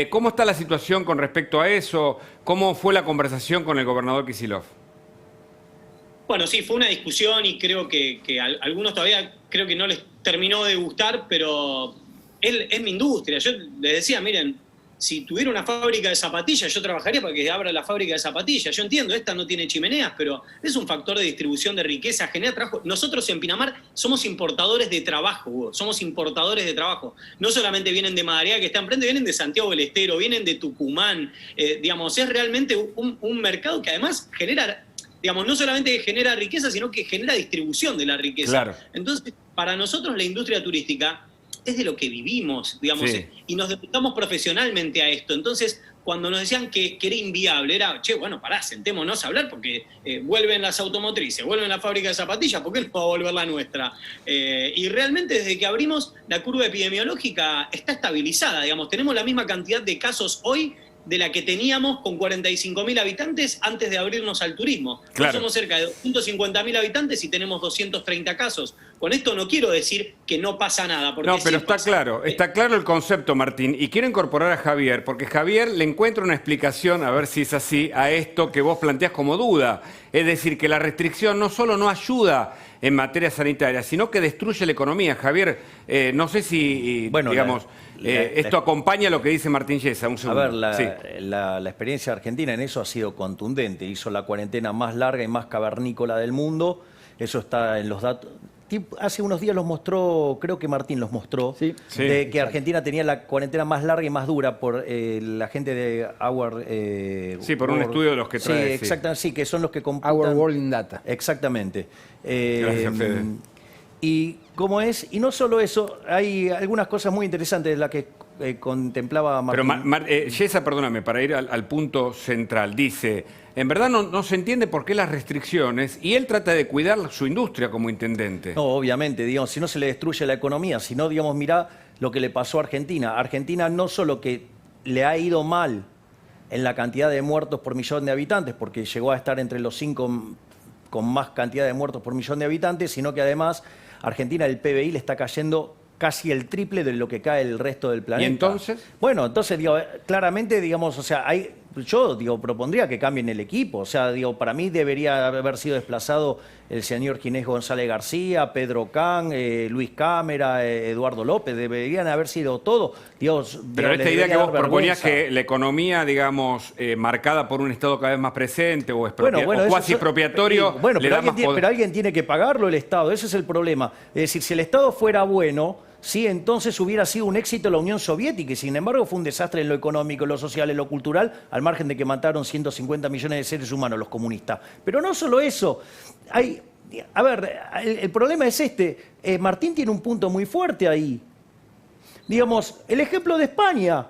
¿Cómo está la situación con respecto a eso? ¿Cómo fue la conversación con el gobernador Kicillof? Bueno, sí, fue una discusión y creo que a algunos todavía creo que no les terminó de gustar, pero es mi industria. Yo les decía, miren, si tuviera una fábrica de zapatillas, yo trabajaría para que abra la fábrica de zapatillas. Yo entiendo, esta no tiene chimeneas, pero es un factor de distribución de riqueza, genera trabajo. Nosotros en Pinamar somos importadores de trabajo, Hugo. Somos importadores de trabajo. No solamente vienen de Madariaga, que está enfrente, vienen de Santiago del Estero, vienen de Tucumán. Digamos, es realmente un mercado que además genera, digamos, no solamente genera riqueza, sino que genera distribución de la riqueza. Claro. Entonces, para nosotros la industria turística es de lo que vivimos, digamos, sí, y nos dedicamos profesionalmente a esto. Entonces, cuando nos decían que era inviable, era, bueno, pará, sentémonos a hablar porque vuelven las automotrices, vuelven la fábrica de zapatillas, ¿por qué no va a volver la nuestra? Y realmente desde que abrimos, la curva epidemiológica está estabilizada, digamos, tenemos la misma cantidad de casos hoy de la que teníamos con 45.000 habitantes antes de abrirnos al turismo. Claro. Somos cerca de 250.000 habitantes y tenemos 230 casos. Con esto no quiero decir que no pasa nada. Porque no, pero sí está claro el concepto, Martín, y quiero incorporar a Javier, porque Javier le encuentra una explicación, a ver si es así, a esto que vos planteás como duda. Es decir, que la restricción no solo no ayuda en materia sanitaria, sino que destruye la economía. Javier, no sé si, bueno, digamos, esto acompaña lo que dice Martín Yesa. Un segundo. A ver, sí. la experiencia argentina en eso ha sido contundente. Hizo la cuarentena más larga y más cavernícola del mundo. Eso está en los datos. Hace unos días los mostró, creo que Martín los mostró, Sí. de que Argentina tenía la cuarentena más larga y más dura por la gente de Our... Sí, por un estudio de los que trae. Sí, exactamente, sí, que son los que computan... Our World in Data. Exactamente. Gracias, Fede. Y cómo es, y no solo eso, hay algunas cosas muy interesantes de las que contemplaba Martín. Pero Yesa, perdóname, para ir al punto central, dice, en verdad no se entiende por qué las restricciones, y él trata de cuidar su industria como intendente. No, obviamente, digamos, si no se le destruye la economía, si no, digamos, mirá lo que le pasó a Argentina. Argentina no solo que le ha ido mal en la cantidad de muertos por millón de habitantes, porque llegó a estar entre los 5 con más cantidad de muertos por millón de habitantes, sino que además Argentina, el PBI le está cayendo casi el triple de lo que cae el resto del planeta. ¿Y entonces? Bueno, entonces, digo, claramente, digamos, o sea, yo, digo, propondría que cambien el equipo. O sea, digo, para mí debería haber sido desplazado el señor Ginés González García, Pedro Can, Luis Cámara, Eduardo López. Deberían haber sido todos. Pero esta idea que vos proponías, que la economía, digamos, marcada por un Estado cada vez más presente o cuasi expropiatorio, bueno, le da más poder. pero alguien tiene que pagarlo, el Estado. Ese es el problema. Es decir, si el Estado fuera bueno, sí, entonces hubiera sido un éxito la Unión Soviética, y sin embargo fue un desastre en lo económico, en lo social, en lo cultural, al margen de que mataron 150 millones de seres humanos los comunistas. Pero no solo eso, a ver, el problema es Martín tiene un punto muy fuerte ahí. Digamos, el ejemplo de España.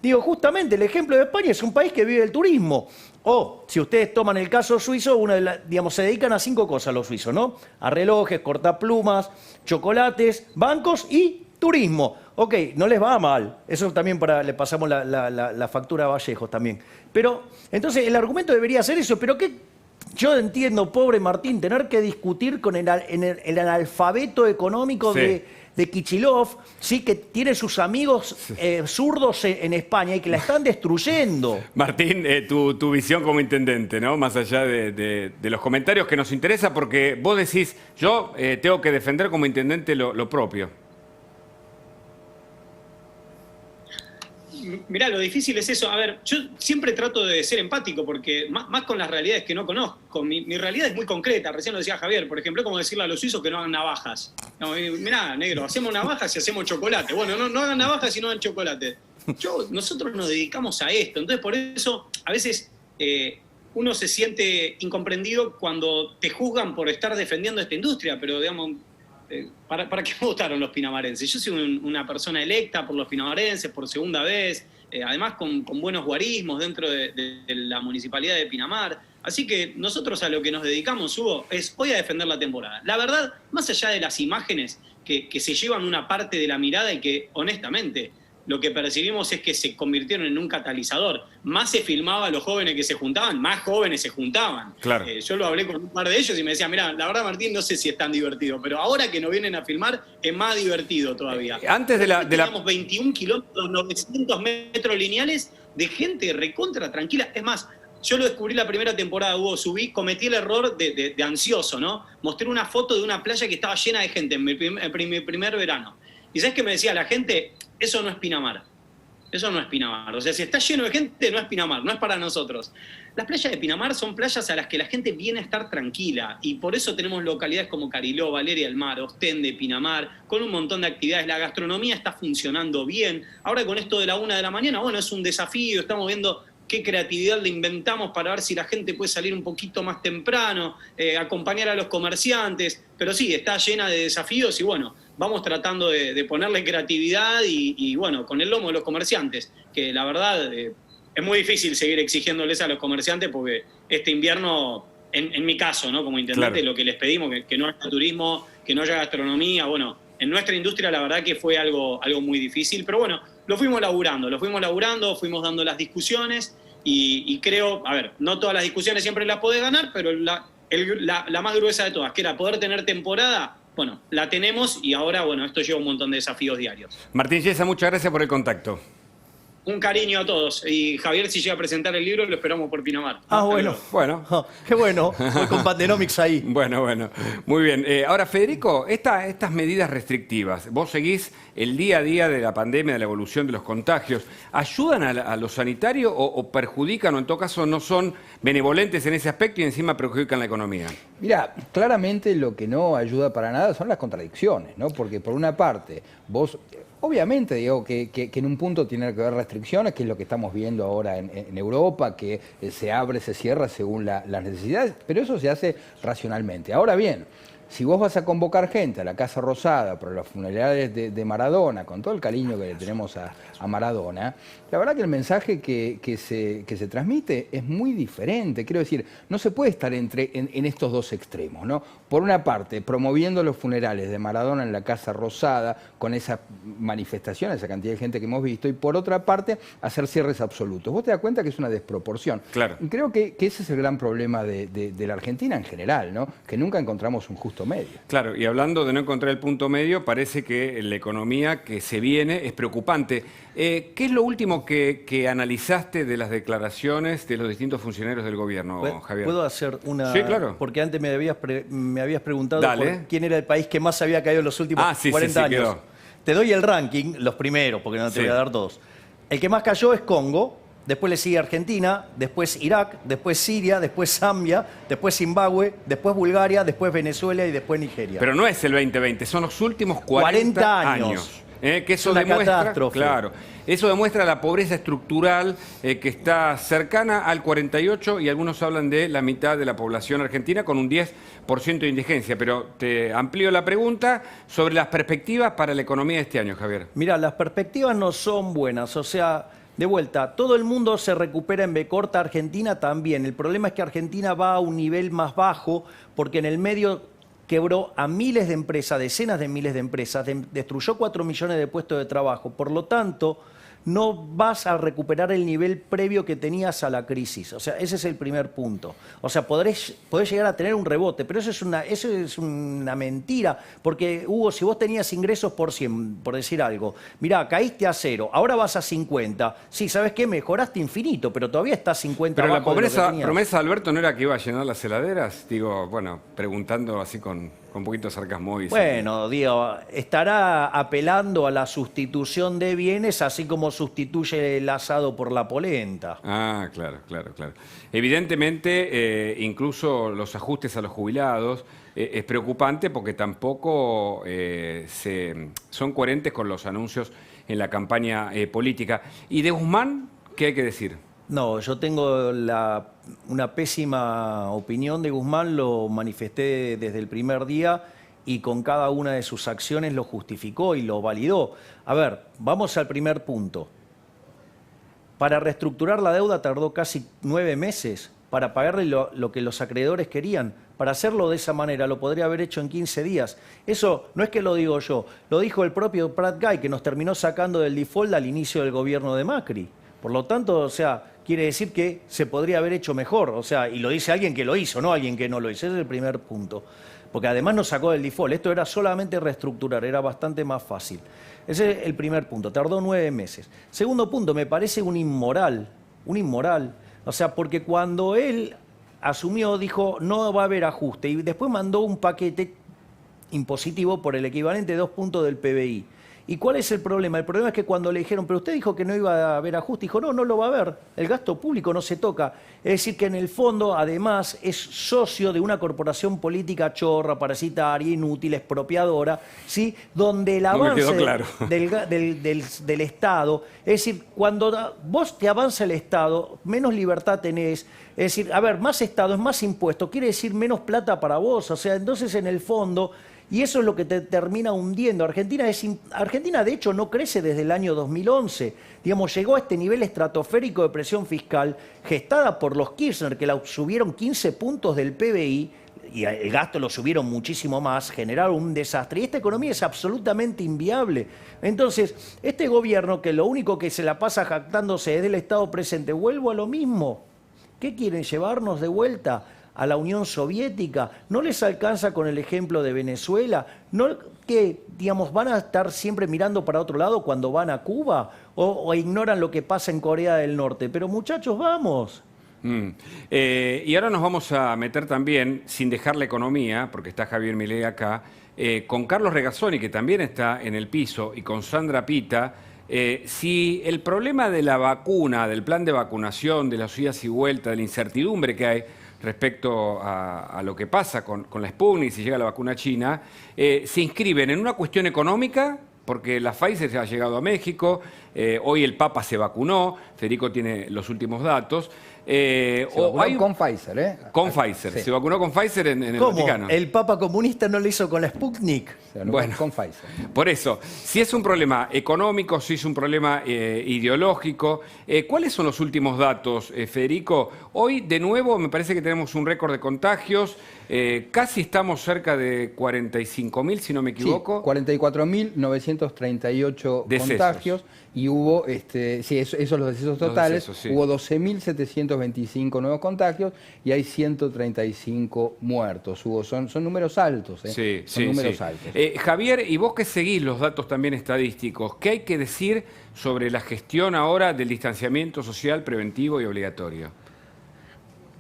Digo, justamente el ejemplo de España es un país que vive del turismo. O, si ustedes toman el caso suizo, digamos, se dedican a 5 cosas los suizos, ¿no? A relojes, cortaplumas, chocolates, bancos y turismo. Ok, no les va mal. Eso también le pasamos la factura a Vallejos también. Pero, entonces, el argumento debería ser eso. Pero ¿qué? Yo entiendo, pobre Martín, tener que discutir con el analfabeto económico de Kichilov, sí, que tiene sus amigos zurdos en España y que la están destruyendo. Martín, tu visión como intendente, ¿no? Más allá de los comentarios, que nos interesa, porque vos decís, yo tengo que defender como intendente lo propio. Mirá, lo difícil es eso. A ver, yo siempre trato de ser empático, porque más con las realidades que no conozco. Mi realidad es muy concreta. Recién lo decía Javier, por ejemplo, como decirle a los suizos que no hagan navajas. No, mirá, negro, hacemos navajas y hacemos chocolate. Bueno, no hagan navajas y no hagan chocolate. Nosotros nos dedicamos a esto. Entonces, por eso, a veces uno se siente incomprendido cuando te juzgan por estar defendiendo esta industria, pero, digamos, ¿para qué votaron los pinamarenses? Yo soy una persona electa por los pinamarenses por segunda vez, además con buenos guarismos dentro de la municipalidad de Pinamar. Así que nosotros a lo que nos dedicamos, Hugo, es hoy a defender la temporada. La verdad, más allá de las imágenes que se llevan una parte de la mirada y que, honestamente, lo que percibimos es que se convirtieron en un catalizador. Más se filmaba a los jóvenes que se juntaban, más jóvenes se juntaban. Claro. Yo lo hablé con un par de ellos y me decían, mirá, la verdad, Martín, no sé si es tan divertido, pero ahora que nos vienen a filmar es más divertido todavía. Antes teníamos 21 kilómetros, 900 metros lineales de gente recontra tranquila. Es más, yo lo descubrí la primera temporada, Hugo, cometí el error de ansioso, ¿no? Mostré una foto de una playa que estaba llena de gente en mi primer verano. ¿Y sabes qué me decía la gente? Eso no es Pinamar. Eso no es Pinamar. O sea, si está lleno de gente, no es Pinamar, no es para nosotros. Las playas de Pinamar son playas a las que la gente viene a estar tranquila, y por eso tenemos localidades como Cariló, Valeria del Mar, Ostende, Pinamar, con un montón de actividades. La gastronomía está funcionando bien. Ahora con esto de la 1 de la mañana, bueno, es un desafío, estamos viendo qué creatividad le inventamos para ver si la gente puede salir un poquito más temprano, acompañar a los comerciantes, pero sí, está llena de desafíos y bueno, vamos tratando de ponerle creatividad y bueno, con el lomo de los comerciantes, que la verdad es muy difícil seguir exigiéndoles a los comerciantes porque este invierno, en mi caso, ¿no? Como intendente, claro, lo que les pedimos, que no haya turismo, que no haya gastronomía, bueno, en nuestra industria la verdad que fue algo muy difícil, pero bueno, lo fuimos laburando, fuimos dando las discusiones y creo, a ver, no todas las discusiones siempre las podés ganar, pero la más gruesa de todas, que era poder tener temporada, bueno, la tenemos y ahora, bueno, esto lleva un montón de desafíos diarios. Martín Yesa, muchas gracias por el contacto. Un cariño a todos. Y Javier, si llega a presentar el libro, lo esperamos por Pinamar. Ah, bueno. Bueno. Qué bueno. Voy con Pandenomics ahí. Bueno, muy bien. Ahora, Federico, estas medidas restrictivas, vos seguís el día a día de la pandemia, de la evolución de los contagios, ¿ayudan a lo sanitario o perjudican o en todo caso no son benevolentes en ese aspecto y encima perjudican la economía? Mira, claramente lo que no ayuda para nada son las contradicciones, ¿no? Porque por una parte, vos, obviamente, digo, que en un punto tiene que haber restricciones, que es lo que estamos viendo ahora en Europa, que se abre, se cierra según las necesidades, pero eso se hace racionalmente. Ahora bien, si vos vas a convocar gente a la Casa Rosada por los funerales de Maradona, con todo el cariño que le tenemos a Maradona, la verdad que el mensaje que se transmite es muy diferente. Quiero decir, no se puede estar en estos dos extremos, ¿no? Por una parte, promoviendo los funerales de Maradona en la Casa Rosada, con esas manifestaciones, esa cantidad de gente que hemos visto, y por otra parte, hacer cierres absolutos. Vos te das cuenta que es una desproporción. Claro. Y creo que ese es el gran problema de la Argentina en general, ¿no? Que nunca encontramos un justo medio. Claro, y hablando de no encontrar el punto medio, parece que la economía que se viene es preocupante. ¿Qué es lo último que analizaste de las declaraciones de los distintos funcionarios del gobierno, Javier? ¿Puedo hacer una...? Sí, claro. Porque antes me habías preguntado Dale. por quién era el país que más había caído en los últimos 40 años. Quedó. Te doy el ranking, los primeros, porque no te voy a dar todos. El que más cayó es Congo, después le sigue Argentina, después Irak, después Siria, después Zambia, después Zimbabue, después Bulgaria, después Venezuela y después Nigeria. Pero no es el 2020, son los últimos 40 años. Que eso una demuestra, catástrofe. claro, eso demuestra la pobreza estructural que está cercana al 48 y algunos hablan de la mitad de la población argentina con un 10% de indigencia. Pero te amplío la pregunta sobre las perspectivas para la economía de este año, Javier. Mira, las perspectivas no son buenas, o sea, de vuelta, todo el mundo se recupera en B corta, Argentina también. El problema es que Argentina va a un nivel más bajo porque en el medio quebró a miles de empresas, decenas de miles de empresas, destruyó 4 millones de puestos de trabajo. Por lo tanto, no vas a recuperar el nivel previo que tenías a la crisis. O sea, ese es el primer punto. O sea, podés llegar a tener un rebote, pero eso es una mentira. Porque, Hugo, si vos tenías ingresos por 100, por decir algo, mirá, caíste a 0, ahora vas a 50. Sí, ¿sabes qué? Mejoraste infinito, pero todavía estás 50 Pero la abajo de lo que tenías. promesa de Alberto no era que iba a llenar las heladeras. Digo, bueno, preguntando así con un poquito de sarcasmo. Bueno, digo, estará apelando a la sustitución de bienes, así como sustituye el asado por la polenta. Ah, claro. Evidentemente, incluso los ajustes a los jubilados es preocupante porque tampoco son coherentes con los anuncios en la campaña política. ¿Y de Guzmán qué hay que decir? No, yo tengo una pésima opinión de Guzmán, lo manifesté desde el primer día y con cada una de sus acciones lo justificó y lo validó. A ver, vamos al primer punto. Para reestructurar la deuda tardó casi 9 meses para pagarle lo que los acreedores querían. Para hacerlo de esa manera lo podría haber hecho en 15 días. Eso no es que lo digo yo, lo dijo el propio Prat Guy, que nos terminó sacando del default al inicio del gobierno de Macri. Por lo tanto, o sea, quiere decir que se podría haber hecho mejor. O sea, y lo dice alguien que lo hizo, no alguien que no lo hizo. Ese es el primer punto. Porque además nos sacó del default. Esto era solamente reestructurar, era bastante más fácil. Ese es el primer punto, tardó 9 meses. Segundo punto, me parece un inmoral. O sea, porque cuando él asumió, dijo, no va a haber ajuste. Y después mandó un paquete impositivo por el equivalente de 2 puntos del PBI. ¿Y cuál es el problema? El problema es que cuando le dijeron, pero usted dijo que no iba a haber ajuste, dijo, no lo va a haber, el gasto público no se toca. Es decir, que en el fondo, además, es socio de una corporación política chorra, parasitaria, inútil, expropiadora, ¿sí? Donde el avance del Estado, es decir, cuando vos te avanza el Estado, menos libertad tenés. Es decir, a ver, más Estado es más impuesto, quiere decir menos plata para vos. O sea, entonces en el fondo... Y eso es lo que te termina hundiendo. Argentina, de hecho, no crece desde el año 2011. Digamos, llegó a este nivel estratosférico de presión fiscal gestada por los Kirchner, que la subieron 15 puntos del PBI, y el gasto lo subieron muchísimo más, generaron un desastre. Y esta economía es absolutamente inviable. Entonces, este gobierno, que lo único que se la pasa jactándose es del Estado presente, vuelvo a lo mismo. ¿Qué quieren? ¿Llevarnos de vuelta a la Unión Soviética? ¿No les alcanza con el ejemplo de Venezuela? ¿No que, digamos, van a estar siempre mirando para otro lado cuando van a Cuba? ¿O ignoran lo que pasa en Corea del Norte? Pero muchachos, vamos. Y ahora nos vamos a meter también, sin dejar la economía, porque está Javier Milei acá, con Carlos Regazzoni, que también está en el piso, y con Sandra Pita, si el problema de la vacuna, del plan de vacunación, de las idas y vueltas, de la incertidumbre que hay respecto a lo que pasa con la Sputnik, si llega la vacuna china, se inscriben en una cuestión económica, porque la Pfizer ya ha llegado a México, hoy el Papa se vacunó, Federico tiene los últimos datos. Se vacunó con Pfizer, ¿eh? Con Pfizer, Sí. se vacunó con Pfizer en el ¿Cómo? Vaticano. ¿El Papa comunista no lo hizo con la Sputnik? Se vacunó Bueno. con Pfizer. Por eso, si es un problema económico, si es un problema ideológico, ¿cuáles son los últimos datos, Federico? Hoy, de nuevo, me parece que tenemos un récord de contagios, casi estamos cerca de 45.000, si no me equivoco. Sí, 44.938 Decesos. contagios y hubo, sí, esos los decesos totales, decesos, sí. hubo 12.725 nuevos contagios y hay 135 muertos. Son números altos, ¿eh? Sí, son sí, números sí. altos. Javier, y vos que seguís los datos también estadísticos, ¿qué hay que decir sobre la gestión ahora del distanciamiento social preventivo y obligatorio?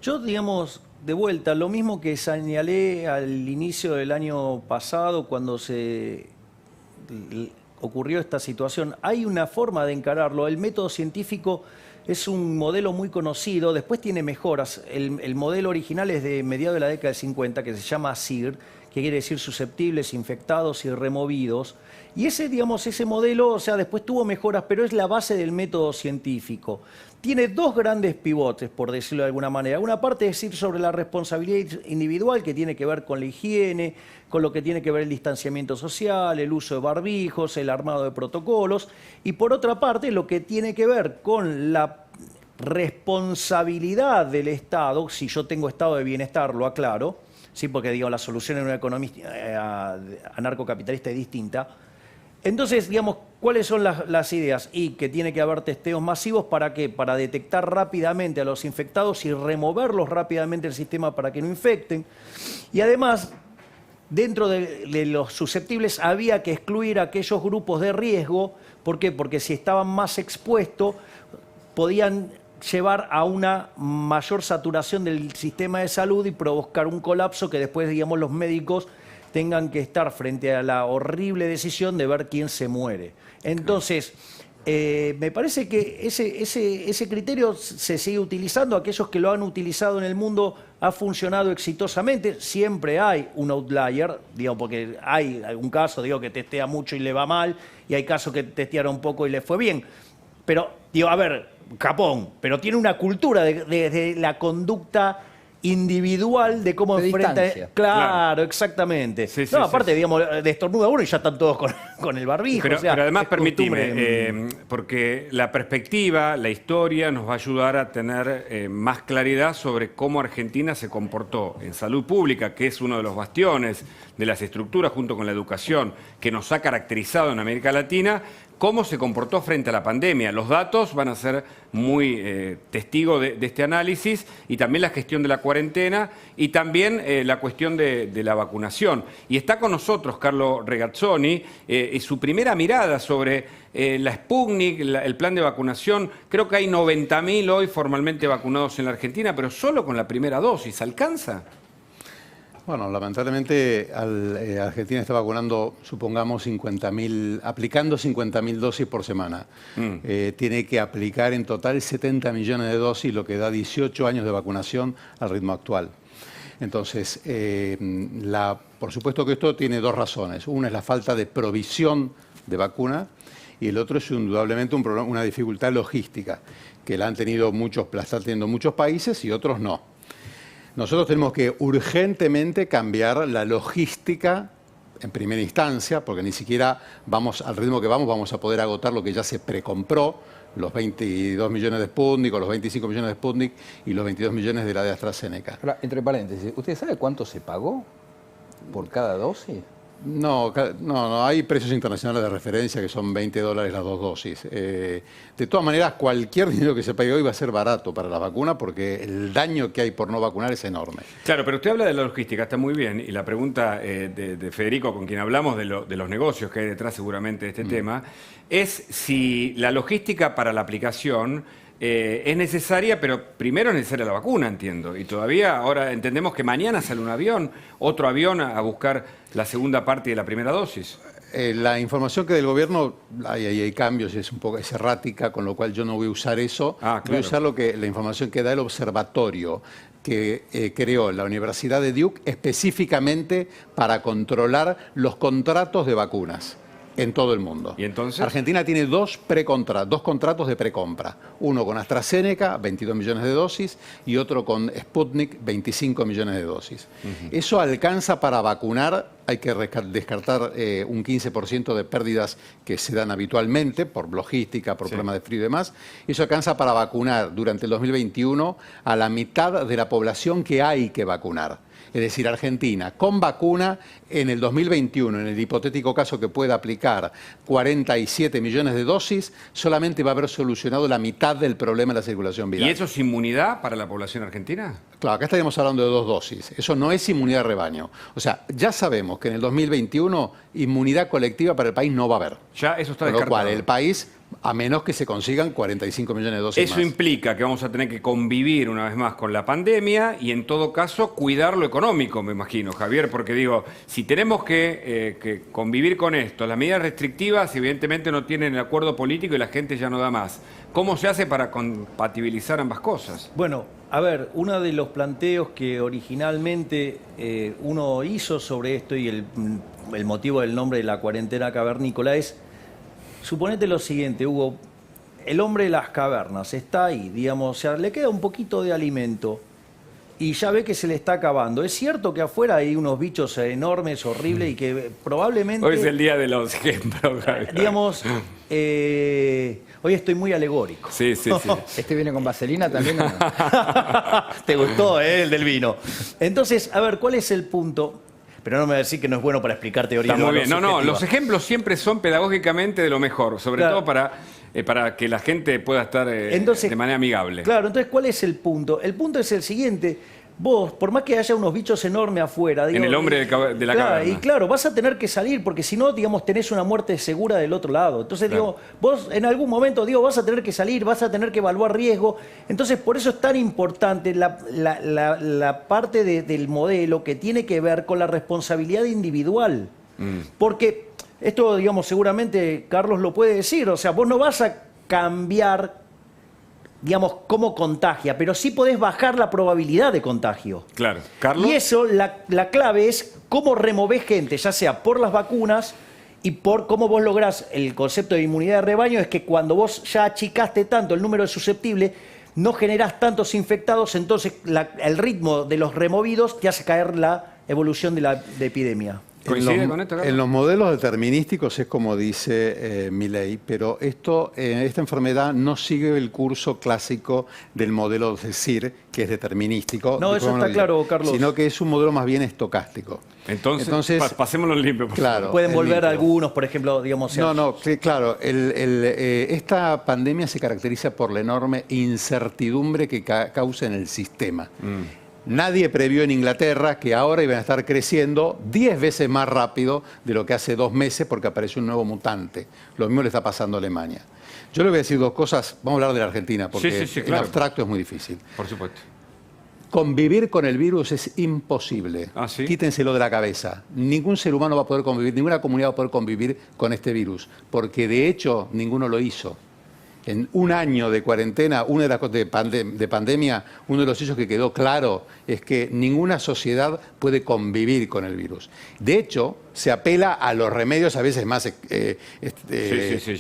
Yo, digamos, de vuelta, lo mismo que señalé al inicio del año pasado cuando ocurrió esta situación, hay una forma de encararlo. El método científico es un modelo muy conocido, después tiene mejoras. El modelo original es de mediados de la década del 50, que se llama SIR, que quiere decir susceptibles, infectados y removidos. Y ese, digamos, ese modelo, o sea, después tuvo mejoras, pero es la base del método científico. Tiene dos grandes pivotes, por decirlo de alguna manera. Una parte es ir sobre la responsabilidad individual, que tiene que ver con la higiene, con lo que tiene que ver el distanciamiento social, el uso de barbijos, el armado de protocolos. Y por otra parte, lo que tiene que ver con la responsabilidad del Estado, si yo tengo estado de bienestar, lo aclaro, ¿sí? Porque digo, la solución en una economía anarcocapitalista es distinta. Entonces, digamos, ¿cuáles son las ideas? Y que tiene que haber testeos masivos, ¿para qué? Para detectar rápidamente a los infectados y removerlos rápidamente del sistema para que no infecten. Y además, dentro de los susceptibles había que excluir a aquellos grupos de riesgo. ¿Por qué? Porque si estaban más expuestos, podían llevar a una mayor saturación del sistema de salud y provocar un colapso que después, digamos, los médicos tengan que estar frente a la horrible decisión de ver quién se muere. Entonces, me parece que ese criterio se sigue utilizando. Aquellos que lo han utilizado en el mundo ha funcionado exitosamente. Siempre hay un outlier, digamos, porque hay algún caso, digo, que testea mucho y le va mal, y hay casos que testearon poco y le fue bien. Pero, digo, a ver, Japón, pero tiene una cultura de la conducta individual de cómo De enfrenta. distancia. Claro, exactamente. Sí, sí, no, sí, aparte, sí. digamos, destornuda uno y ya están todos con el barbijo. Pero, o sea, pero además, es costumbre. permitime, porque la perspectiva, la historia nos va a ayudar a tener más claridad sobre cómo Argentina se comportó en salud pública, que es uno de los bastiones de las estructuras junto con la educación que nos ha caracterizado en América Latina, cómo se comportó frente a la pandemia. Los datos van a ser muy testigos de este análisis, y también la gestión de la cuarentena y también la cuestión de la vacunación. Y está con nosotros Carlos Regazzoni y su primera mirada sobre la Sputnik, el plan de vacunación. Creo que hay 90.000 hoy formalmente vacunados en la Argentina, pero solo con la primera dosis. ¿Alcanza? Bueno, lamentablemente Argentina está vacunando, supongamos, 50.000, aplicando 50.000 dosis por semana. Tiene que aplicar en total 70 millones de dosis, lo que da 18 años de vacunación al ritmo actual. Entonces, por supuesto que esto tiene dos razones. Una es la falta de provisión de vacuna, y el otro es indudablemente una dificultad logística, que la están teniendo muchos países y otros no. Nosotros tenemos que urgentemente cambiar la logística en primera instancia, porque ni siquiera al ritmo que vamos a poder agotar lo que ya se precompró, los 22 millones de Sputnik, o los 25 millones de Sputnik y los 22 millones de la de AstraZeneca. Ahora, entre paréntesis, ¿usted sabe cuánto se pagó por cada dosis? No, no, hay precios internacionales de referencia que son $20 las 2 dosis. De todas maneras, cualquier dinero que se pague hoy va a ser barato para la vacuna porque el daño que hay por no vacunar es enorme. Claro, pero usted habla de la logística, está muy bien, y la pregunta de Federico, con quien hablamos de los negocios que hay detrás seguramente de este tema, es si la logística para la aplicación es necesaria, pero primero es necesaria la vacuna, entiendo. Y todavía ahora entendemos que mañana sale un avión, otro avión a buscar la segunda parte de la primera dosis. La información que del gobierno, hay cambios, es un poco errática, con lo cual yo no voy a usar eso. Claro. Voy a usar la información que da el observatorio que creó la Universidad de Duke específicamente para controlar los contratos de vacunas en todo el mundo. ¿Y entonces? Argentina tiene dos contratos de precompra. Uno con AstraZeneca, 22 millones de dosis, y otro con Sputnik, 25 millones de dosis. Eso alcanza para vacunar, hay que descartar un 15% de pérdidas que se dan habitualmente por logística, por problemas de frío y demás. Eso alcanza para vacunar durante el 2021 a la mitad de la población que hay que vacunar. Es decir, Argentina, con vacuna, en el 2021, en el hipotético caso que pueda aplicar 47 millones de dosis, solamente va a haber solucionado la mitad del problema de la circulación viral. ¿Y eso es inmunidad para la población argentina? Claro, acá estaríamos hablando de 2 dosis. Eso no es inmunidad de rebaño. O sea, ya sabemos que en el 2021 inmunidad colectiva para el país no va a haber. Ya eso está Con lo descartado. cual, el país, a menos que se consigan 45 millones de dosis Eso más. implica que vamos a tener que convivir una vez más con la pandemia y en todo caso cuidar lo económico, me imagino, Javier, porque digo, si tenemos que convivir con esto, las medidas restrictivas evidentemente no tienen el acuerdo político y la gente ya no da más. ¿Cómo se hace para compatibilizar ambas cosas? Bueno, a ver, uno de los planteos que originalmente uno hizo sobre esto y el motivo del nombre de la cuarentena cavernícola es, suponete lo siguiente, Hugo, el hombre de las cavernas está ahí, digamos, o sea, le queda un poquito de alimento y ya ve que se le está acabando. Es cierto que afuera hay unos bichos enormes, horribles y que probablemente... Hoy es el día de los ejemplos, Javier. Digamos, hoy estoy muy alegórico. Sí. ¿Este viene con vaselina también o no? Te gustó, el del vino. Entonces, a ver, ¿cuál es el punto? Pero no me va a decir que no es bueno para explicar teoría. Está muy bien. No, los ejemplos siempre son pedagógicamente de lo mejor, sobre todo para que la gente pueda estar de manera amigable. Claro, entonces, ¿cuál es el punto? El punto es el siguiente. Vos, por más que haya unos bichos enormes afuera... En el hombre de la caverna. Y claro, vas a tener que salir porque si no, digamos, tenés una muerte segura del otro lado. Entonces, digo, vos en algún momento, vas a tener que salir, vas a tener que evaluar riesgo. Entonces, por eso es tan importante la parte del modelo que tiene que ver con la responsabilidad individual. Porque esto, digamos, seguramente Carlos lo puede decir. O sea, vos no vas a cambiar, digamos, cómo contagia, pero sí podés bajar la probabilidad de contagio. Claro. ¿Carlos? Y eso, la clave es cómo removés gente, ya sea por las vacunas y por cómo vos lográs el concepto de inmunidad de rebaño, es que cuando vos ya achicaste tanto el número de susceptibles, no generás tantos infectados, entonces el ritmo de los removidos te hace caer la evolución de la epidemia. ¿Coincide con esto, Carlos? En los modelos determinísticos es como dice Milei, pero esta enfermedad no sigue el curso clásico del modelo de CIR, que es determinístico. No, eso está claro, Carlos. Sino que es un modelo más bien estocástico. Entonces pasémoslo limpio. Claro. Pueden volver limpio. Algunos, por ejemplo, digamos... Claro. Esta pandemia se caracteriza por la enorme incertidumbre que causa en el sistema. Nadie previó en Inglaterra que ahora iban a estar creciendo 10 veces más rápido de lo que hace 2 meses porque apareció un nuevo mutante. Lo mismo le está pasando a Alemania. Yo le voy a decir 2 cosas. Vamos a hablar de la Argentina porque en abstracto es muy difícil. Por supuesto. Convivir con el virus es imposible. ¿Sí? Quítenselo de la cabeza. Ningún ser humano va a poder convivir, ninguna comunidad va a poder convivir con este virus, porque de hecho ninguno lo hizo. En un año de cuarentena, una de las cosas de pandemia, uno de los hechos que quedó claro es que ninguna sociedad puede convivir con el virus. De hecho, se apela a los remedios a veces más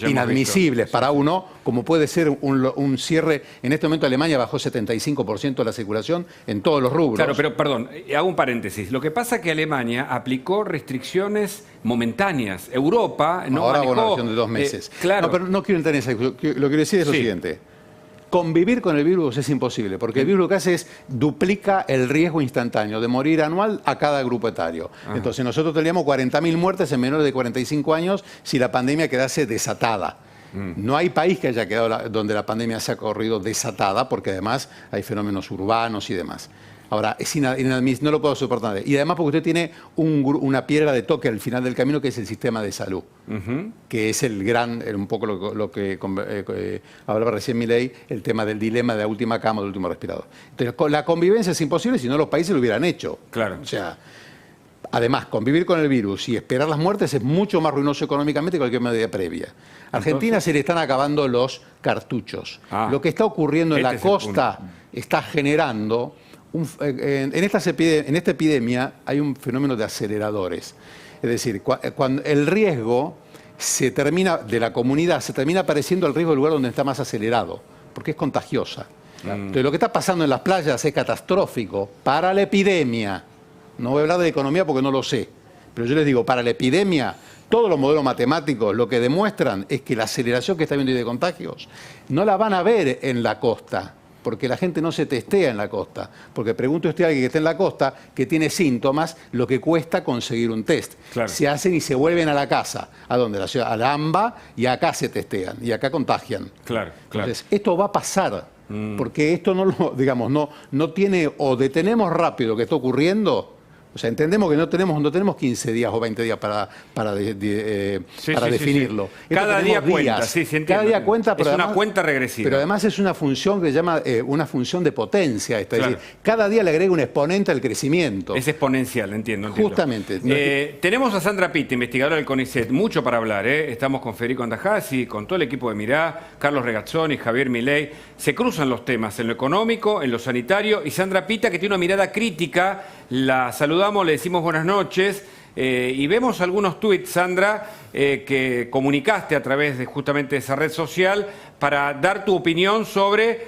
inadmisibles para uno, como puede ser un cierre. En este momento Alemania bajó 75% de la circulación en todos los rubros. Claro, pero perdón, hago un paréntesis. Lo que pasa es que Alemania aplicó restricciones momentáneas. Europa no ahora manejó... una versión de 2 meses. Claro. No, pero no quiero entrar en eso. Lo que quiero decir es lo siguiente. Convivir con el virus es imposible, porque el virus lo que hace es duplica el riesgo instantáneo de morir anual a cada grupo etario. Entonces nosotros teníamos 40.000 muertes en menores de 45 años si la pandemia quedase desatada. No hay país que haya quedado donde la pandemia se ha corrido desatada, porque además hay fenómenos urbanos y demás. Ahora, es inadmisible, no lo puedo soportar. Y además porque usted tiene una piedra de toque al final del camino, que es el sistema de salud, que es el gran, un poco lo que hablaba recién Milei, el tema del dilema de la última cama, del último respirador. Entonces, la convivencia es imposible si no los países lo hubieran hecho. Claro. O sea, además, convivir con el virus y esperar las muertes es mucho más ruinoso económicamente que cualquier medida previa. A Argentina se le están acabando los cartuchos. Lo que está ocurriendo en la costa está generando... En esta epidemia hay un fenómeno de aceleradores. Es decir, cuando el riesgo de la comunidad se termina pareciendo al riesgo del lugar donde está más acelerado, porque es contagiosa. Entonces, lo que está pasando en las playas es catastrófico para la epidemia. No voy a hablar de economía porque no lo sé, pero yo les digo, para la epidemia, todos los modelos matemáticos lo que demuestran es que la aceleración que está habiendo de contagios no la van a ver en la costa, porque la gente no se testea en la costa. Porque pregunte usted a alguien que está en la costa, que tiene síntomas, lo que cuesta conseguir un test. Claro. Se hacen y se vuelven a la casa. ¿A dónde? La ciudad, a la AMBA, y acá se testean, y acá contagian. Claro, claro. Entonces, esto va a pasar, porque esto no lo, digamos, no tiene, o detenemos rápido lo que está ocurriendo. O sea, entendemos que no tenemos 15 días o 20 días para definirlo. Sí. Cada día cuenta, Cada día cuenta, pero es además, una cuenta regresiva. Pero además es una función que se llama una función de potencia. Es decir, cada día le agrega un exponente al crecimiento. Es exponencial, entiendo. Justamente. Tenemos a Sandra Pitta, investigadora del CONICET, mucho para hablar. Estamos con Federico Andajasi, con todo el equipo de Mirá, Carlos Regazzoni, Javier Milei. Se cruzan los temas en lo económico, en lo sanitario, y Sandra Pitta, que tiene una mirada crítica, la saludamos, le decimos buenas noches y vemos algunos tuits, Sandra, que comunicaste a través de justamente esa red social para dar tu opinión sobre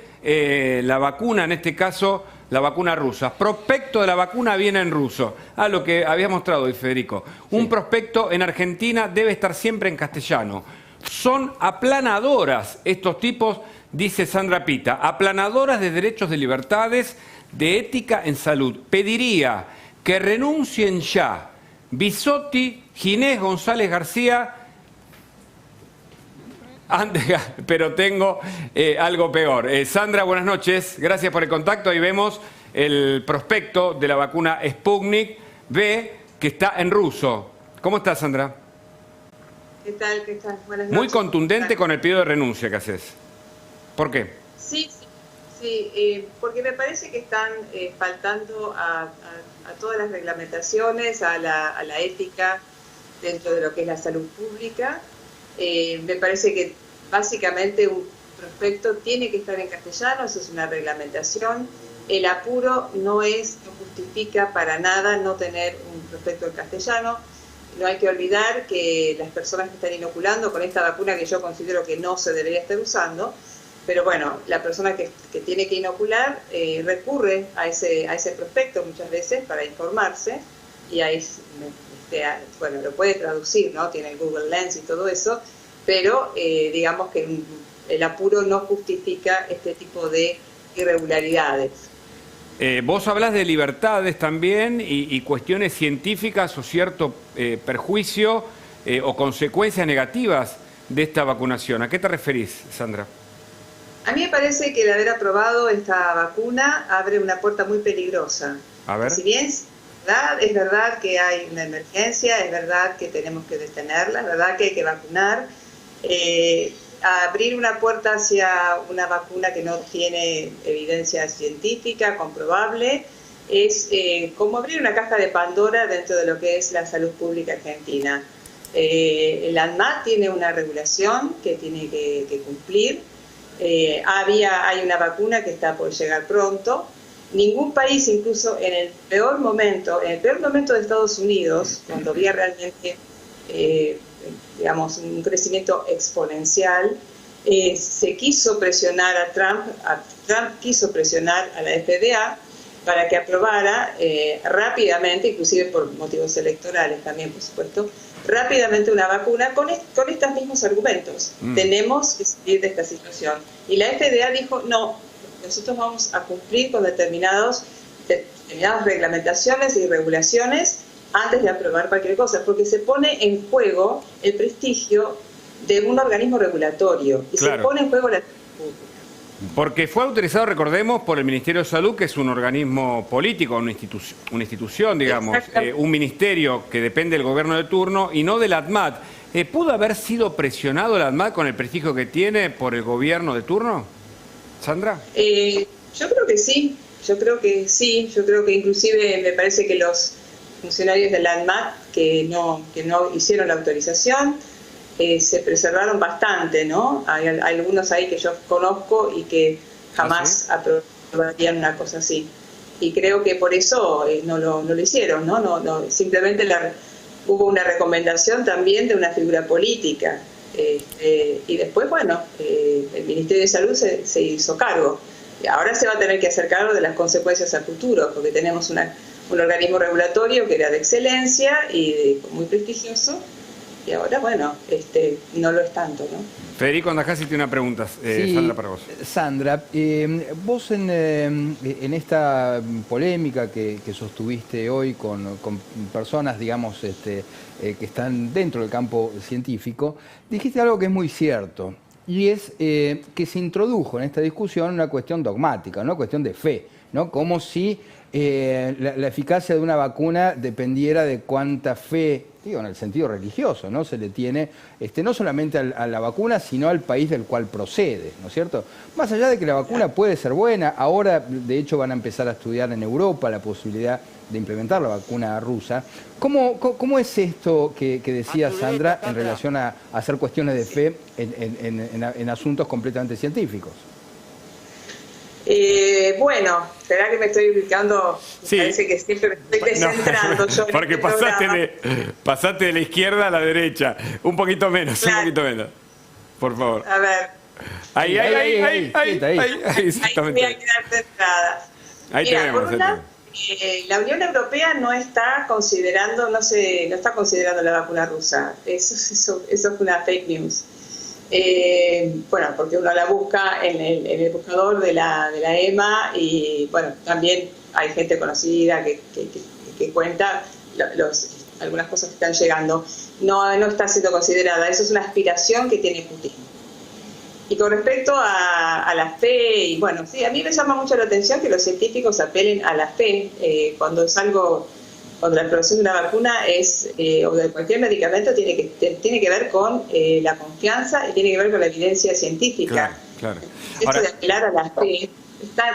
la vacuna, en este caso la vacuna rusa. Prospecto de la vacuna viene en ruso. Lo que había mostrado hoy Federico. Un prospecto en Argentina debe estar siempre en castellano. Son aplanadoras estos tipos, dice Sandra Pitta, aplanadoras de derechos, de libertades, de ética en salud. Pediría que renuncien ya Bisotti, Ginés, González García, pero tengo algo peor. Sandra, buenas noches, gracias por el contacto. Ahí vemos el prospecto de la vacuna Sputnik V, que está en ruso. ¿Cómo estás, Sandra? ¿Qué tal? Buenas noches. Muy contundente con el pedido de renuncia que haces. ¿Por qué? Sí, porque me parece que están faltando a todas las reglamentaciones, a la ética dentro de lo que es la salud pública. Me parece que básicamente un prospecto tiene que estar en castellano, eso es una reglamentación. El apuro no justifica para nada no tener un prospecto en castellano. No hay que olvidar que las personas que están inoculando con esta vacuna, que yo considero que no se debería estar usando, pero bueno, la persona que tiene que inocular recurre a ese prospecto muchas veces para informarse, y ahí, bueno, lo puede traducir, ¿no? Tiene el Google Lens y todo eso, pero digamos que el apuro no justifica este tipo de irregularidades. Vos hablas de libertades también y cuestiones científicas o cierto perjuicio o consecuencias negativas de esta vacunación. ¿A qué te referís, Sandra? A mí me parece que el haber aprobado esta vacuna abre una puerta muy peligrosa. A ver. Si bien es verdad que hay una emergencia, es verdad que tenemos que detenerla, es verdad que hay que vacunar, abrir una puerta hacia una vacuna que no tiene evidencia científica comprobable es como abrir una caja de Pandora dentro de lo que es la salud pública argentina. El ANMAT tiene una regulación que tiene que cumplir. Hay una vacuna que está por llegar pronto. Ningún país, incluso en el peor momento de Estados Unidos, cuando había realmente digamos, un crecimiento exponencial, se quiso presionar a Trump quiso presionar a la FDA para que aprobara rápidamente, inclusive por motivos electorales también, por supuesto, rápidamente una vacuna con estos mismos argumentos. Tenemos que salir de esta situación. Y la FDA dijo, no, nosotros vamos a cumplir con determinadas reglamentaciones y regulaciones antes de aprobar cualquier cosa, porque se pone en juego el prestigio de un organismo regulatorio y se pone en juego la salud pública. Porque fue autorizado, recordemos, por el Ministerio de Salud, que es un organismo político, una institución, digamos, un ministerio que depende del gobierno de turno y no del ADMAT. ¿Pudo haber sido presionado el ADMAT con el prestigio que tiene por el gobierno de turno? ¿Sandra? Yo creo que sí, yo creo que inclusive me parece que los funcionarios del ADMAT que no hicieron la autorización se preservaron bastante, ¿no? Hay algunos ahí que yo conozco y que jamás aprobarían una cosa así. Y creo que por eso no lo hicieron, ¿no? Simplemente hubo una recomendación también de una figura política. Y después, bueno, el Ministerio de Salud se hizo cargo. Y ahora se va a tener que hacer cargo de las consecuencias a futuro, porque tenemos un organismo regulatorio que era de excelencia y muy prestigioso. Y ahora, bueno, no lo es tanto, ¿no? Federico Andajasi tiene una pregunta, Sí, Sandra, para vos. Sandra, vos en esta polémica que sostuviste hoy con personas, digamos, que están dentro del campo científico, dijiste algo que es muy cierto, y es que se introdujo en esta discusión una cuestión dogmática, una cuestión de fe, ¿no? Como si la eficacia de una vacuna dependiera de cuánta fe, digo, en el sentido religioso, ¿no? Se le tiene no solamente a la vacuna, sino al país del cual procede, ¿no es cierto? Más allá de que la vacuna puede ser buena, ahora de hecho van a empezar a estudiar en Europa la posibilidad de implementar la vacuna rusa. ¿Cómo es esto que decía Sandra en relación a hacer cuestiones de fe en asuntos completamente científicos? Bueno, será que me estoy ubicando, Sí. parece que siempre me estoy descentrando. No, porque pasaste de la izquierda a la derecha, un poquito menos, Claro. un poquito menos, por favor. A ver, Ahí, exactamente. voy a quedar centrada. Ahí Mira, tenemos. por un lado, la Unión Europea no está considerando la vacuna rusa. Eso es una fake news. Bueno, porque uno la busca en el buscador de la EMA y bueno, también hay gente conocida que cuenta algunas cosas que están llegando. No está siendo considerada, eso es una aspiración que tiene Putin. Y con respecto a la fe, y bueno, sí, a mí me llama mucho la atención que los científicos apelen a la fe cuando la aprobación de una vacuna o de cualquier medicamento tiene que ver con la confianza y tiene que ver con la evidencia científica. Claro. Esto de apelar a la fe,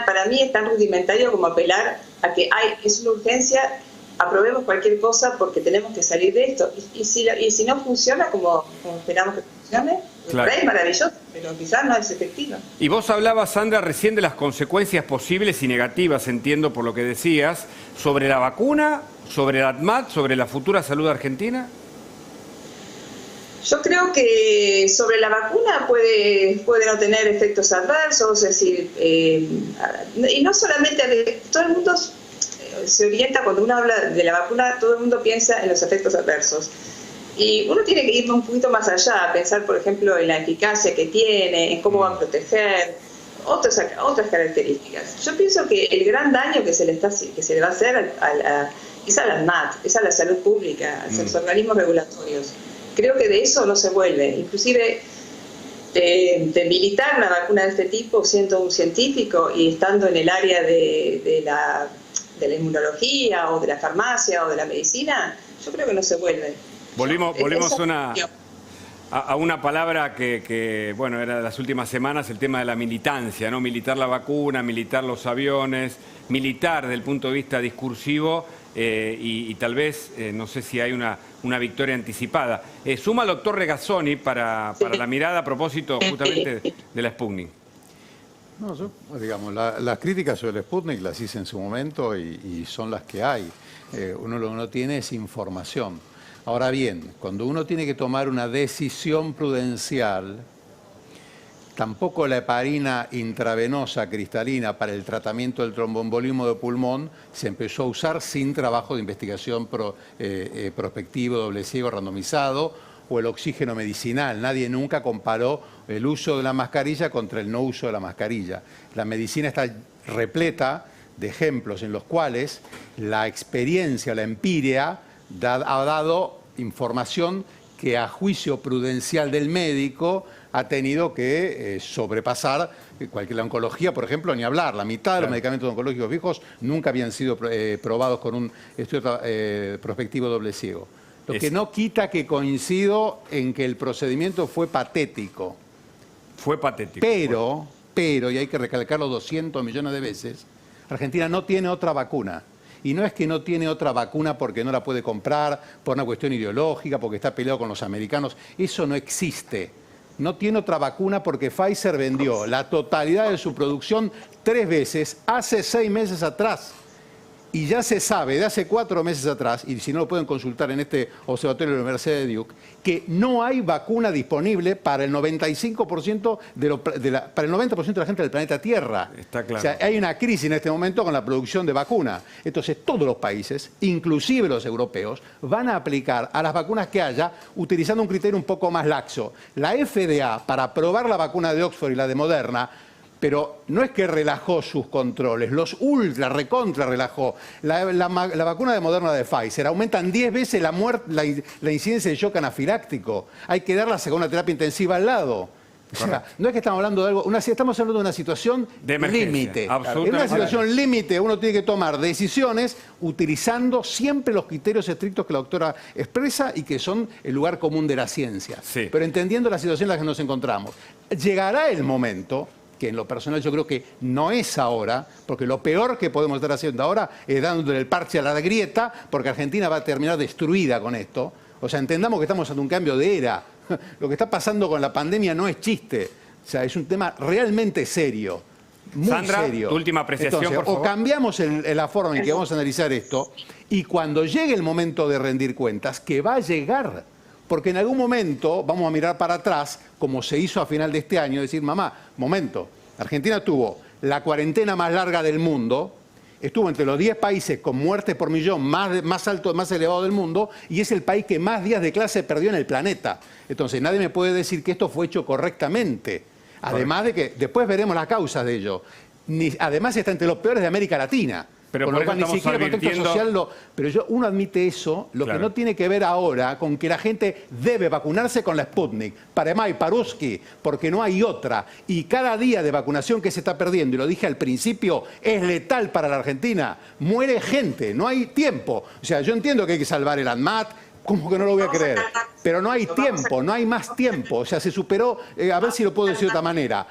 para mí es tan rudimentario como apelar a que es una urgencia, aprobemos cualquier cosa porque tenemos que salir de esto. Y si no funciona como esperamos que funcione, Claro. Es maravilloso, pero quizás no es efectiva. Y vos hablabas, Sandra, recién de las consecuencias posibles y negativas, entiendo por lo que decías, sobre la vacuna, sobre el ADMAT, sobre la futura salud argentina. Yo creo que sobre la vacuna puede no tener efectos adversos, es decir, y no solamente, todo el mundo se orienta cuando uno habla de la vacuna, todo el mundo piensa en los efectos adversos. Y uno tiene que ir un poquito más allá, pensar, por ejemplo, en la eficacia que tiene, en cómo va a proteger, otras características. Yo pienso que el gran daño que se le va a hacer es a la ANMAT, es a la salud pública, a los organismos regulatorios. Creo que de eso no se vuelve. Inclusive de militar una vacuna de este tipo, siendo un científico y estando en el área de la inmunología o de la farmacia o de la medicina, yo creo que no se vuelve. Volvimos a una palabra que, bueno, era de las últimas semanas, el tema de la militancia, ¿no? Militar la vacuna, militar los aviones, militar desde el punto de vista discursivo y tal vez, no sé si hay una victoria anticipada. Suma al doctor Regazzoni para la mirada a propósito justamente de la Sputnik. No, digamos, las críticas sobre el Sputnik las hice en su momento y son las que hay. Uno lo que no tiene es información. Ahora bien, cuando uno tiene que tomar una decisión prudencial, tampoco la heparina intravenosa cristalina para el tratamiento del tromboembolismo de pulmón se empezó a usar sin trabajo de investigación prospectivo, doble ciego, randomizado, o el oxígeno medicinal. Nadie nunca comparó el uso de la mascarilla contra el no uso de la mascarilla. La medicina está repleta de ejemplos en los cuales la experiencia, la empiria, ha dado información que a juicio prudencial del médico ha tenido que sobrepasar la oncología, por ejemplo, ni hablar. La mitad de los medicamentos oncológicos viejos nunca habían sido probados con un estudio prospectivo doble ciego. Lo que no quita que coincido en que el procedimiento fue patético. Fue patético. Pero, y hay que recalcarlo 200 millones de veces, Argentina no tiene otra vacuna. Y no es que no tiene otra vacuna porque no la puede comprar, por una cuestión ideológica, porque está peleado con los americanos. Eso no existe. No tiene otra vacuna porque Pfizer vendió la totalidad de su producción 3 veces hace 6 meses atrás. Y ya se sabe de hace 4 meses atrás, y si no lo pueden consultar en este observatorio de la Universidad de Duke, que no hay vacuna disponible para el 95% para el 90% de la gente del planeta Tierra. Está claro. O sea, hay una crisis en este momento con la producción de vacuna. Entonces, todos los países, inclusive los europeos, van a aplicar a las vacunas que haya utilizando un criterio un poco más laxo. La FDA, para aprobar la vacuna de Oxford y la de Moderna, pero no es que relajó sus controles, los recontra relajó. La vacuna de Moderna de Pfizer aumentan 10 veces la incidencia de shock anafiláctico. Hay que dar la segunda terapia intensiva al lado. O sea, no es que estamos hablando de algo, estamos hablando de una situación de límite. En una situación límite uno tiene que tomar decisiones utilizando siempre los criterios estrictos que la doctora expresa y que son el lugar común de la ciencia. Sí. Pero entendiendo la situación en la que nos encontramos. Llegará el momento, que en lo personal yo creo que no es ahora, porque lo peor que podemos estar haciendo ahora es dándole el parche a la grieta, porque Argentina va a terminar destruida con esto. O sea, entendamos que estamos ante un cambio de era. Lo que está pasando con la pandemia no es chiste. O sea, es un tema realmente serio. Muy Sandra, serio. tu última apreciación, Entonces, por favor. o cambiamos la forma en que vamos a analizar esto, y cuando llegue el momento de rendir cuentas, que va a llegar. Porque en algún momento vamos a mirar para atrás, como se hizo a final de este año, decir, mamá, momento, Argentina tuvo la cuarentena más larga del mundo, estuvo entre los 10 países con muertes por millón más alto, más elevado del mundo, y es el país que más días de clase perdió en el planeta. Entonces nadie me puede decir que esto fue hecho correctamente. Además de que después veremos las causas de ello. Además está entre los peores de América Latina. Pero con lo cual ni siquiera el contexto social pero uno admite eso, lo que no tiene que ver ahora con que la gente debe vacunarse con la Sputnik, Paremay, Paruski, porque no hay otra. Y cada día de vacunación que se está perdiendo, y lo dije al principio, es letal para la Argentina. Muere gente, no hay tiempo. O sea, yo entiendo que hay que salvar el ANMAT, como que no lo voy a creer, pero no hay tiempo, no hay más tiempo. O sea, se superó, a ver si lo puedo decir de otra manera.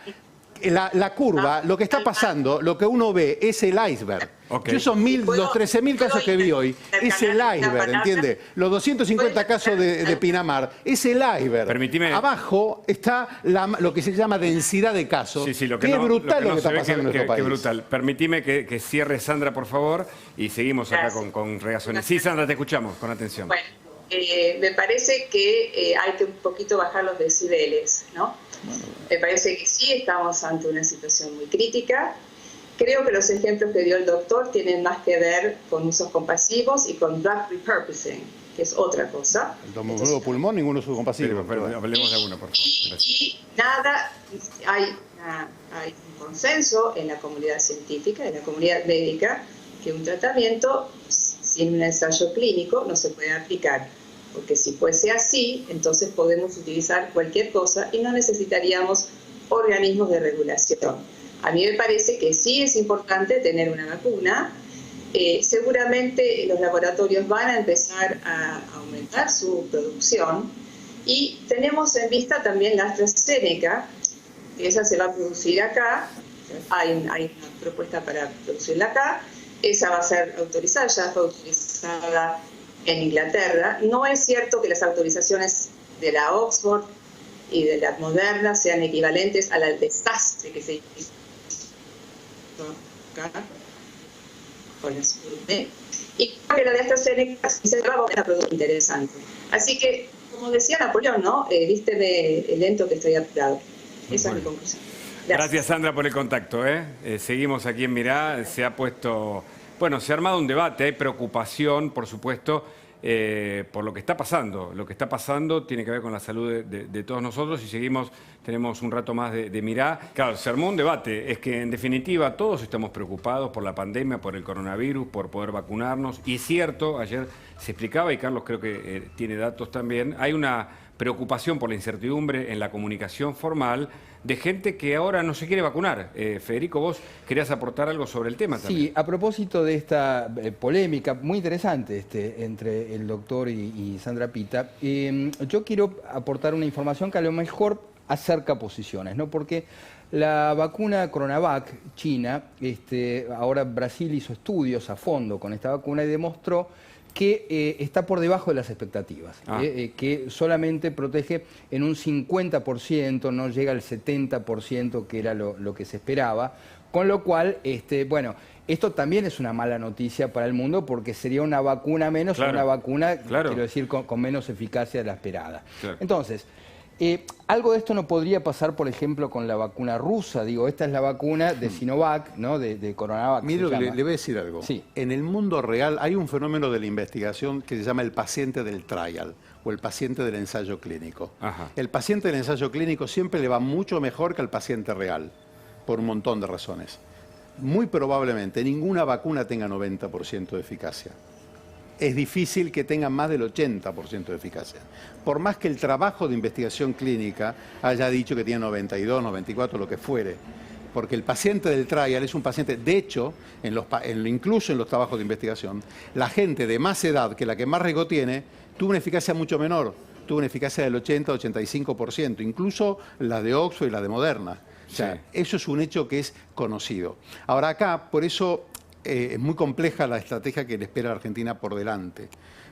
La curva, lo que está pasando, lo que uno ve es el iceberg. Okay. Yo esos los 13.000 casos que vi hoy, es el iceberg, ¿entiende? Los 250 casos de Pinamar, es el iceberg. Permitime. Abajo está lo que se llama densidad de casos, Sí, lo que es brutal lo que está pasando en nuestro país. Qué brutal. Permitime que cierre Sandra, por favor, y seguimos acá con reacciones. Sí, Sandra, te escuchamos, con atención. Bueno, me parece que hay que un poquito bajar los decibeles, ¿no? Me parece que sí estamos ante una situación muy crítica. Creo que los ejemplos que dio el doctor tienen más que ver con usos compasivos y con drug repurposing, que es otra cosa. El tromboembolismo de pulmón, ninguno es compasivo. Pero hablemos de uno, por favor. Y nada, hay un consenso en la comunidad científica, en la comunidad médica, que un tratamiento sin un ensayo clínico no se puede aplicar. Porque si fuese así, entonces podemos utilizar cualquier cosa y no necesitaríamos organismos de regulación. A mí me parece que sí es importante tener una vacuna. Seguramente los laboratorios van a empezar a aumentar su producción y tenemos en vista también la AstraZeneca, que esa se va a producir acá. Hay una propuesta para producirla acá. Esa va a ser autorizada, ya fue autorizada en Inglaterra. No es cierto que las autorizaciones de la Oxford y de la Moderna sean equivalentes a la desastre que se hizo acá con la Sputnik. Y creo que la de AstraZeneca sí se va a volver a producto interesante. Así que, como decía Napoleón, ¿no? Vísteme lento que estoy apurado. Esa es mi conclusión. Gracias, Sandra, por el contacto. Seguimos aquí en Mirá. Se ha puesto... Bueno, se ha armado un debate, hay preocupación, por supuesto, por lo que está pasando. Lo que está pasando tiene que ver con la salud de todos nosotros y tenemos un rato más de Mirá. Claro, se armó un debate. Es que, en definitiva, todos estamos preocupados por la pandemia, por el coronavirus, por poder vacunarnos. Y es cierto, ayer se explicaba, y Carlos creo que tiene datos también, hay una preocupación por la incertidumbre en la comunicación formal de gente que ahora no se quiere vacunar. Federico, vos querías aportar algo sobre el tema también. Sí, a propósito de esta polémica muy interesante entre el doctor y Sandra Pita, yo quiero aportar una información que a lo mejor acerca posiciones, ¿no? Porque la vacuna Coronavac china, ahora Brasil hizo estudios a fondo con esta vacuna y demostró que está por debajo de las expectativas, que solamente protege en un 50%, no llega al 70% que era lo que se esperaba, con lo cual, bueno, esto también es una mala noticia para el mundo porque sería una vacuna menos, claro, una vacuna, quiero decir, con menos eficacia de la esperada. Claro. Entonces, algo de esto no podría pasar, por ejemplo, con la vacuna rusa. Digo, esta es la vacuna de Sinovac, ¿no? De Coronavac. Mire, le voy a decir algo. Sí. En el mundo real hay un fenómeno de la investigación que se llama el paciente del trial o el paciente del ensayo clínico. Ajá. El paciente del ensayo clínico siempre le va mucho mejor que al paciente real, por un montón de razones. Muy probablemente ninguna vacuna tenga 90% de eficacia. Es difícil que tengan más del 80% de eficacia. Por más que el trabajo de investigación clínica haya dicho que tiene 92, 94, lo que fuere. Porque el paciente del trial es un paciente, de hecho, incluso en los trabajos de investigación, la gente de más edad, que la que más riesgo tiene, tuvo una eficacia mucho menor. Tuvo una eficacia del 80-85%, incluso la de Oxford y la de Moderna. O sea, eso es un hecho que es conocido. Ahora acá, por eso... es muy compleja la estrategia que le espera a la Argentina por delante,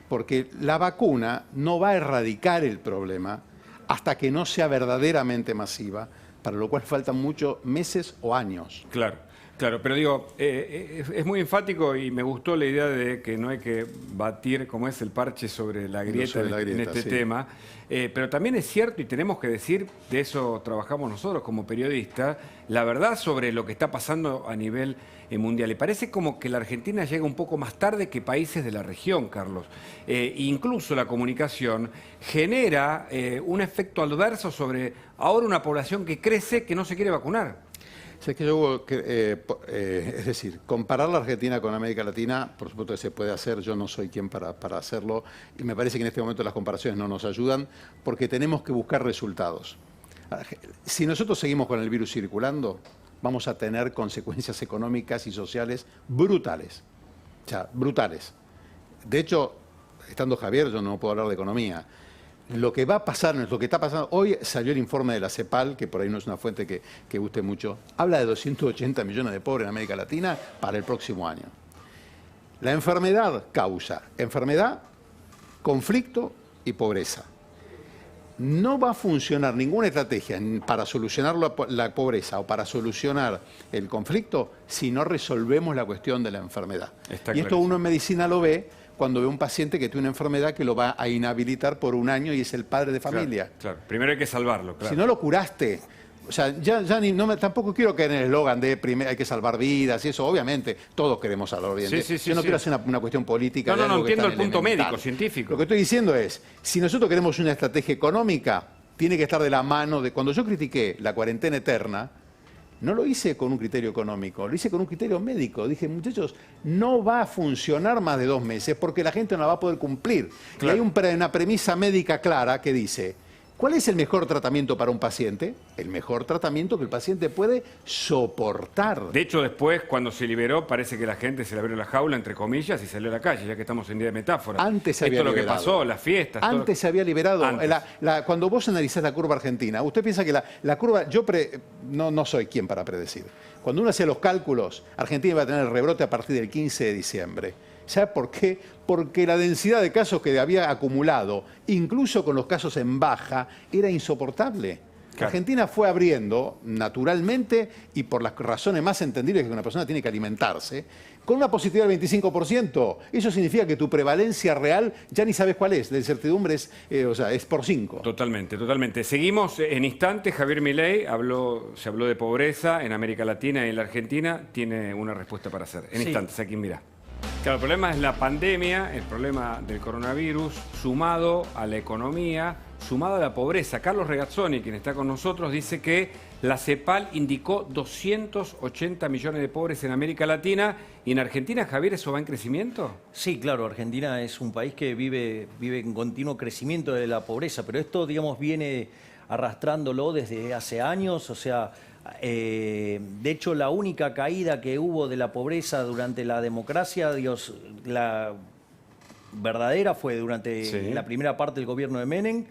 porque la vacuna no va a erradicar el problema hasta que no sea verdaderamente masiva, para lo cual faltan muchos meses o años. Claro, claro, pero digo, es muy enfático y me gustó la idea de que no hay que batir, como es el parche sobre la grieta, en este tema, pero también es cierto, y tenemos que decir, de eso trabajamos nosotros como periodistas, la verdad sobre lo que está pasando a nivel mundial. Y parece como que la Argentina llega un poco más tarde que países de la región, Carlos. Incluso la comunicación genera un efecto adverso sobre ahora una población que crece que no se quiere vacunar. Es decir, comparar la Argentina con América Latina, por supuesto que se puede hacer, yo no soy quien para hacerlo, y me parece que en este momento las comparaciones no nos ayudan, porque tenemos que buscar resultados. Si nosotros seguimos con el virus circulando, vamos a tener consecuencias económicas y sociales brutales. O sea, brutales. De hecho, estando Javier, yo no puedo hablar de economía. Lo que va a pasar, lo que está pasando, hoy salió el informe de la CEPAL, que por ahí no es una fuente que guste mucho, habla de 280 millones de pobres en América Latina para el próximo año. La enfermedad causa enfermedad, conflicto y pobreza. No va a funcionar ninguna estrategia para solucionar la pobreza o para solucionar el conflicto si no resolvemos la cuestión de la enfermedad. Y esto uno en medicina lo ve cuando ve un paciente que tiene una enfermedad que lo va a inhabilitar por un año y es el padre de familia. Claro. Primero hay que salvarlo. Claro. Si no lo curaste, o sea, tampoco quiero caer en el eslogan de hay que salvar vidas y eso, obviamente, todos queremos salvar vidas. Yo no quiero hacer una cuestión política. No, entiendo el punto médico, científico. Lo que estoy diciendo es, si nosotros queremos una estrategia económica, tiene que estar de la mano de... Cuando yo critiqué la cuarentena eterna, no lo hice con un criterio económico, lo hice con un criterio médico. Dije, muchachos, no va a funcionar más de 2 meses porque la gente no la va a poder cumplir. Claro. Y hay una premisa médica clara que dice... ¿Cuál es el mejor tratamiento para un paciente? El mejor tratamiento que el paciente puede soportar. De hecho, después, cuando se liberó, parece que la gente se le abrió la jaula, entre comillas, y salió a la calle, ya que estamos en día de metáfora. Antes se había liberado. Esto es lo que pasó, las fiestas. Antes se había liberado. Cuando vos analizás la curva argentina, usted piensa que la curva... no soy quien para predecir. Cuando uno hace los cálculos, Argentina va a tener el rebrote a partir del 15 de diciembre. ¿Sabe por qué? Porque la densidad de casos que había acumulado, incluso con los casos en baja, era insoportable. Claro. Argentina fue abriendo naturalmente y por las razones más entendibles que una persona tiene que alimentarse, con una positividad del 25%. Eso significa que tu prevalencia real ya ni sabes cuál es. La incertidumbre es por 5. Totalmente, totalmente. Seguimos en instantes. Javier Milei se habló de pobreza en América Latina y en la Argentina. Tiene una respuesta para hacer. En instantes, aquí mira. Claro, el problema es la pandemia, el problema del coronavirus, sumado a la economía, sumado a la pobreza. Carlos Regazzoni, quien está con nosotros, dice que la CEPAL indicó 280 millones de pobres en América Latina. ¿Y en Argentina, Javier, eso va en crecimiento? Sí, claro, Argentina es un país que vive en continuo crecimiento de la pobreza, pero esto, digamos, viene arrastrándolo desde hace años, o sea, de hecho la única caída que hubo de la pobreza durante la democracia, Dios, la verdadera fue durante la primera parte del gobierno de Menem,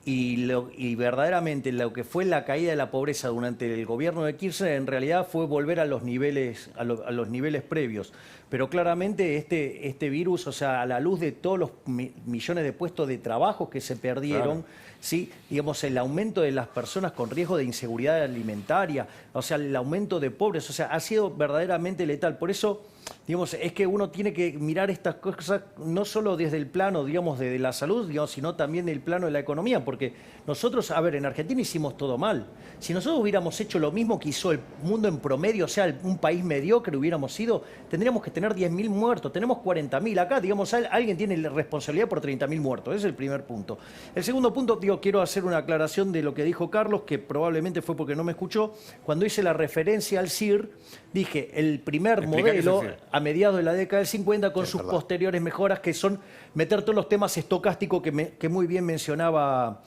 y verdaderamente lo que fue la caída de la pobreza durante el gobierno de Kirchner en realidad fue volver a los niveles, a los niveles previos. Pero claramente este virus, o sea, a la luz de todos los millones de puestos de trabajo que se perdieron, ¿sí? Digamos, el aumento de las personas con riesgo de inseguridad alimentaria, o sea, el aumento de pobres, o sea, ha sido verdaderamente letal. Por eso, digamos, es que uno tiene que mirar estas cosas no solo desde el plano, digamos, de la salud, digamos, sino también del plano de la economía, porque nosotros, a ver, en Argentina hicimos todo mal. Si nosotros hubiéramos hecho lo mismo que hizo el mundo en promedio, o sea, un país mediocre hubiéramos sido, tendríamos que tener 10.000 muertos, tenemos 40.000 acá, digamos, alguien tiene la responsabilidad por 30.000 muertos, ese es el primer punto. El segundo punto, digo, quiero hacer una aclaración de lo que dijo Carlos, que probablemente fue porque no me escuchó. Cuando hice la referencia al CIR, dije, el primer modelo a mediados de la década del 50 con sus posteriores mejoras, que son meter todos los temas estocásticos que muy bien mencionaba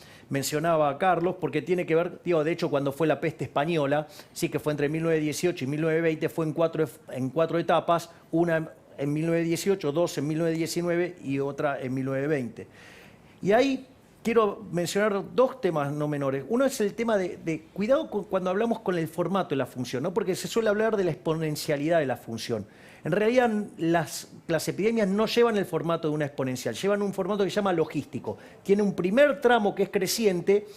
Carlos, porque tiene que ver, digo, de hecho, cuando fue la peste española, sí que fue entre 1918 y 1920, fue en cuatro etapas, una en 1918, dos en 1919 y otra en 1920. Y ahí quiero mencionar dos temas no menores. Uno es el tema de cuidado cuando hablamos con el formato de la función, ¿no? Porque se suele hablar de la exponencialidad de la función. En realidad, las epidemias no llevan el formato de una exponencial, llevan un formato que se llama logístico. Tiene un primer tramo que es creciente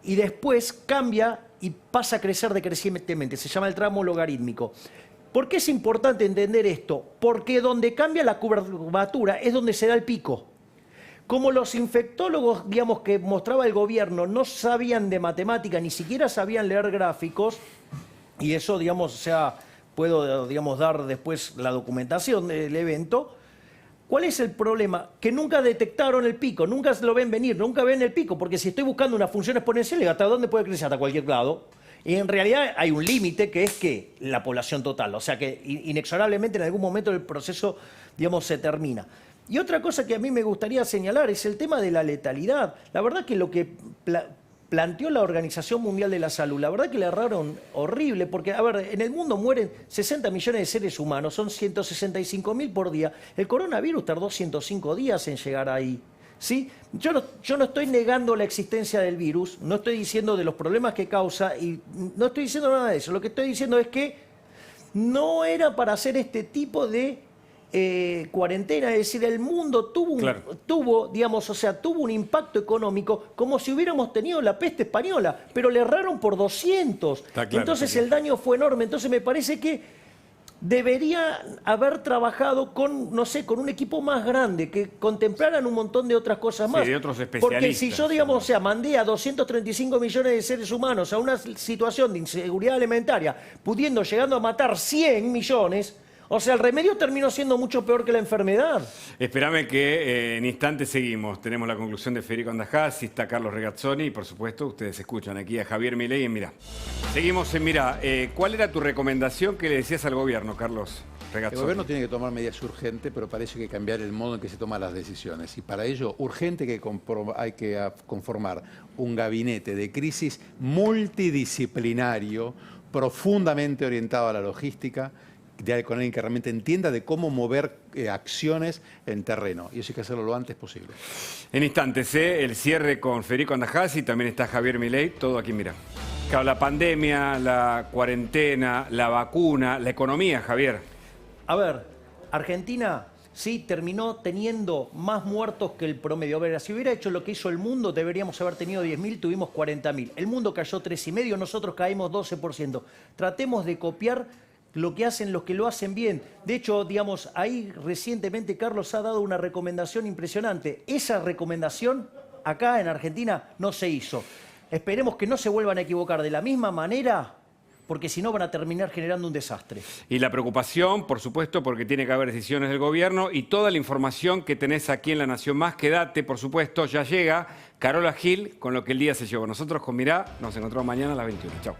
y después cambia y pasa a crecer decrecientemente. Se llama el tramo logarítmico. ¿Por qué es importante entender esto? Porque donde cambia la curvatura es donde se da el pico. Como los infectólogos, digamos, que mostraba el gobierno no sabían de matemática, ni siquiera sabían leer gráficos, y eso, digamos, o sea, puedo, digamos, dar después la documentación del evento. ¿Cuál es el problema? Que nunca detectaron el pico, nunca lo ven venir, nunca ven el pico, porque si estoy buscando una función exponencial, ¿hasta dónde puede crecer? Hasta cualquier lado. Y en realidad hay un límite que es que la población total, o sea que inexorablemente en algún momento el proceso, digamos, se termina. Y otra cosa que a mí me gustaría señalar es el tema de la letalidad. La verdad que lo que planteó la Organización Mundial de la Salud, la verdad que le erraron horrible, porque, a ver, en el mundo mueren 60 millones de seres humanos, son 165.000 por día. El coronavirus tardó 105 días en llegar ahí. ¿Sí? Yo no estoy negando la existencia del virus, no estoy diciendo de los problemas que causa y no estoy diciendo nada de eso. Lo que estoy diciendo es que no era para hacer este tipo de cuarentena, es decir, el mundo tuvo, digamos, o sea, tuvo un impacto económico como si hubiéramos tenido la peste española, pero le erraron por 200. Entonces el daño fue enorme. Entonces me parece que debería haber trabajado con, no sé, con un equipo más grande, que contemplaran un montón de otras cosas más. Sí, de otros especialistas. Porque si yo, digamos, o sea, mandé a 235 millones de seres humanos a una situación de inseguridad alimentaria, llegando a matar 100 millones... O sea, el remedio terminó siendo mucho peor que la enfermedad. Espérame que en instantes seguimos. Tenemos la conclusión de Federico Andajasi, está Carlos Regazzoni y, por supuesto, ustedes escuchan aquí a Javier Milei en Mirá. Seguimos en Mirá. ¿Cuál era tu recomendación que le decías al gobierno, Carlos Regazzoni? El gobierno tiene que tomar medidas urgentes, pero parece que cambiar el modo en que se toman las decisiones. Y para ello, urgente que hay que conformar un gabinete de crisis multidisciplinario, profundamente orientado a la logística, con alguien que realmente entienda de cómo mover acciones en terreno. Y eso hay que hacerlo lo antes posible. En instantes, el cierre con Federico Andajasi, también está Javier Milei, todo aquí, mira. Claro, la pandemia, la cuarentena, la vacuna, la economía, Javier. A ver, Argentina ¿sí? Terminó teniendo más muertos que el promedio. A ver, si hubiera hecho lo que hizo el mundo, deberíamos haber tenido 10.000, tuvimos 40.000. El mundo cayó 3,5, nosotros caímos 12%. Tratemos de copiar lo que hacen los que lo hacen bien. De hecho, digamos, ahí recientemente Carlos ha dado una recomendación impresionante. Esa recomendación acá en Argentina no se hizo. Esperemos que no se vuelvan a equivocar de la misma manera, porque si no van a terminar generando un desastre. Y la preocupación, por supuesto, porque tiene que haber decisiones del gobierno y toda la información que tenés aquí en La Nación Más, quédate, por supuesto, ya llega Carola Gil con lo que el día se llevó. Nosotros con Mirá nos encontramos mañana a las 21. Chau.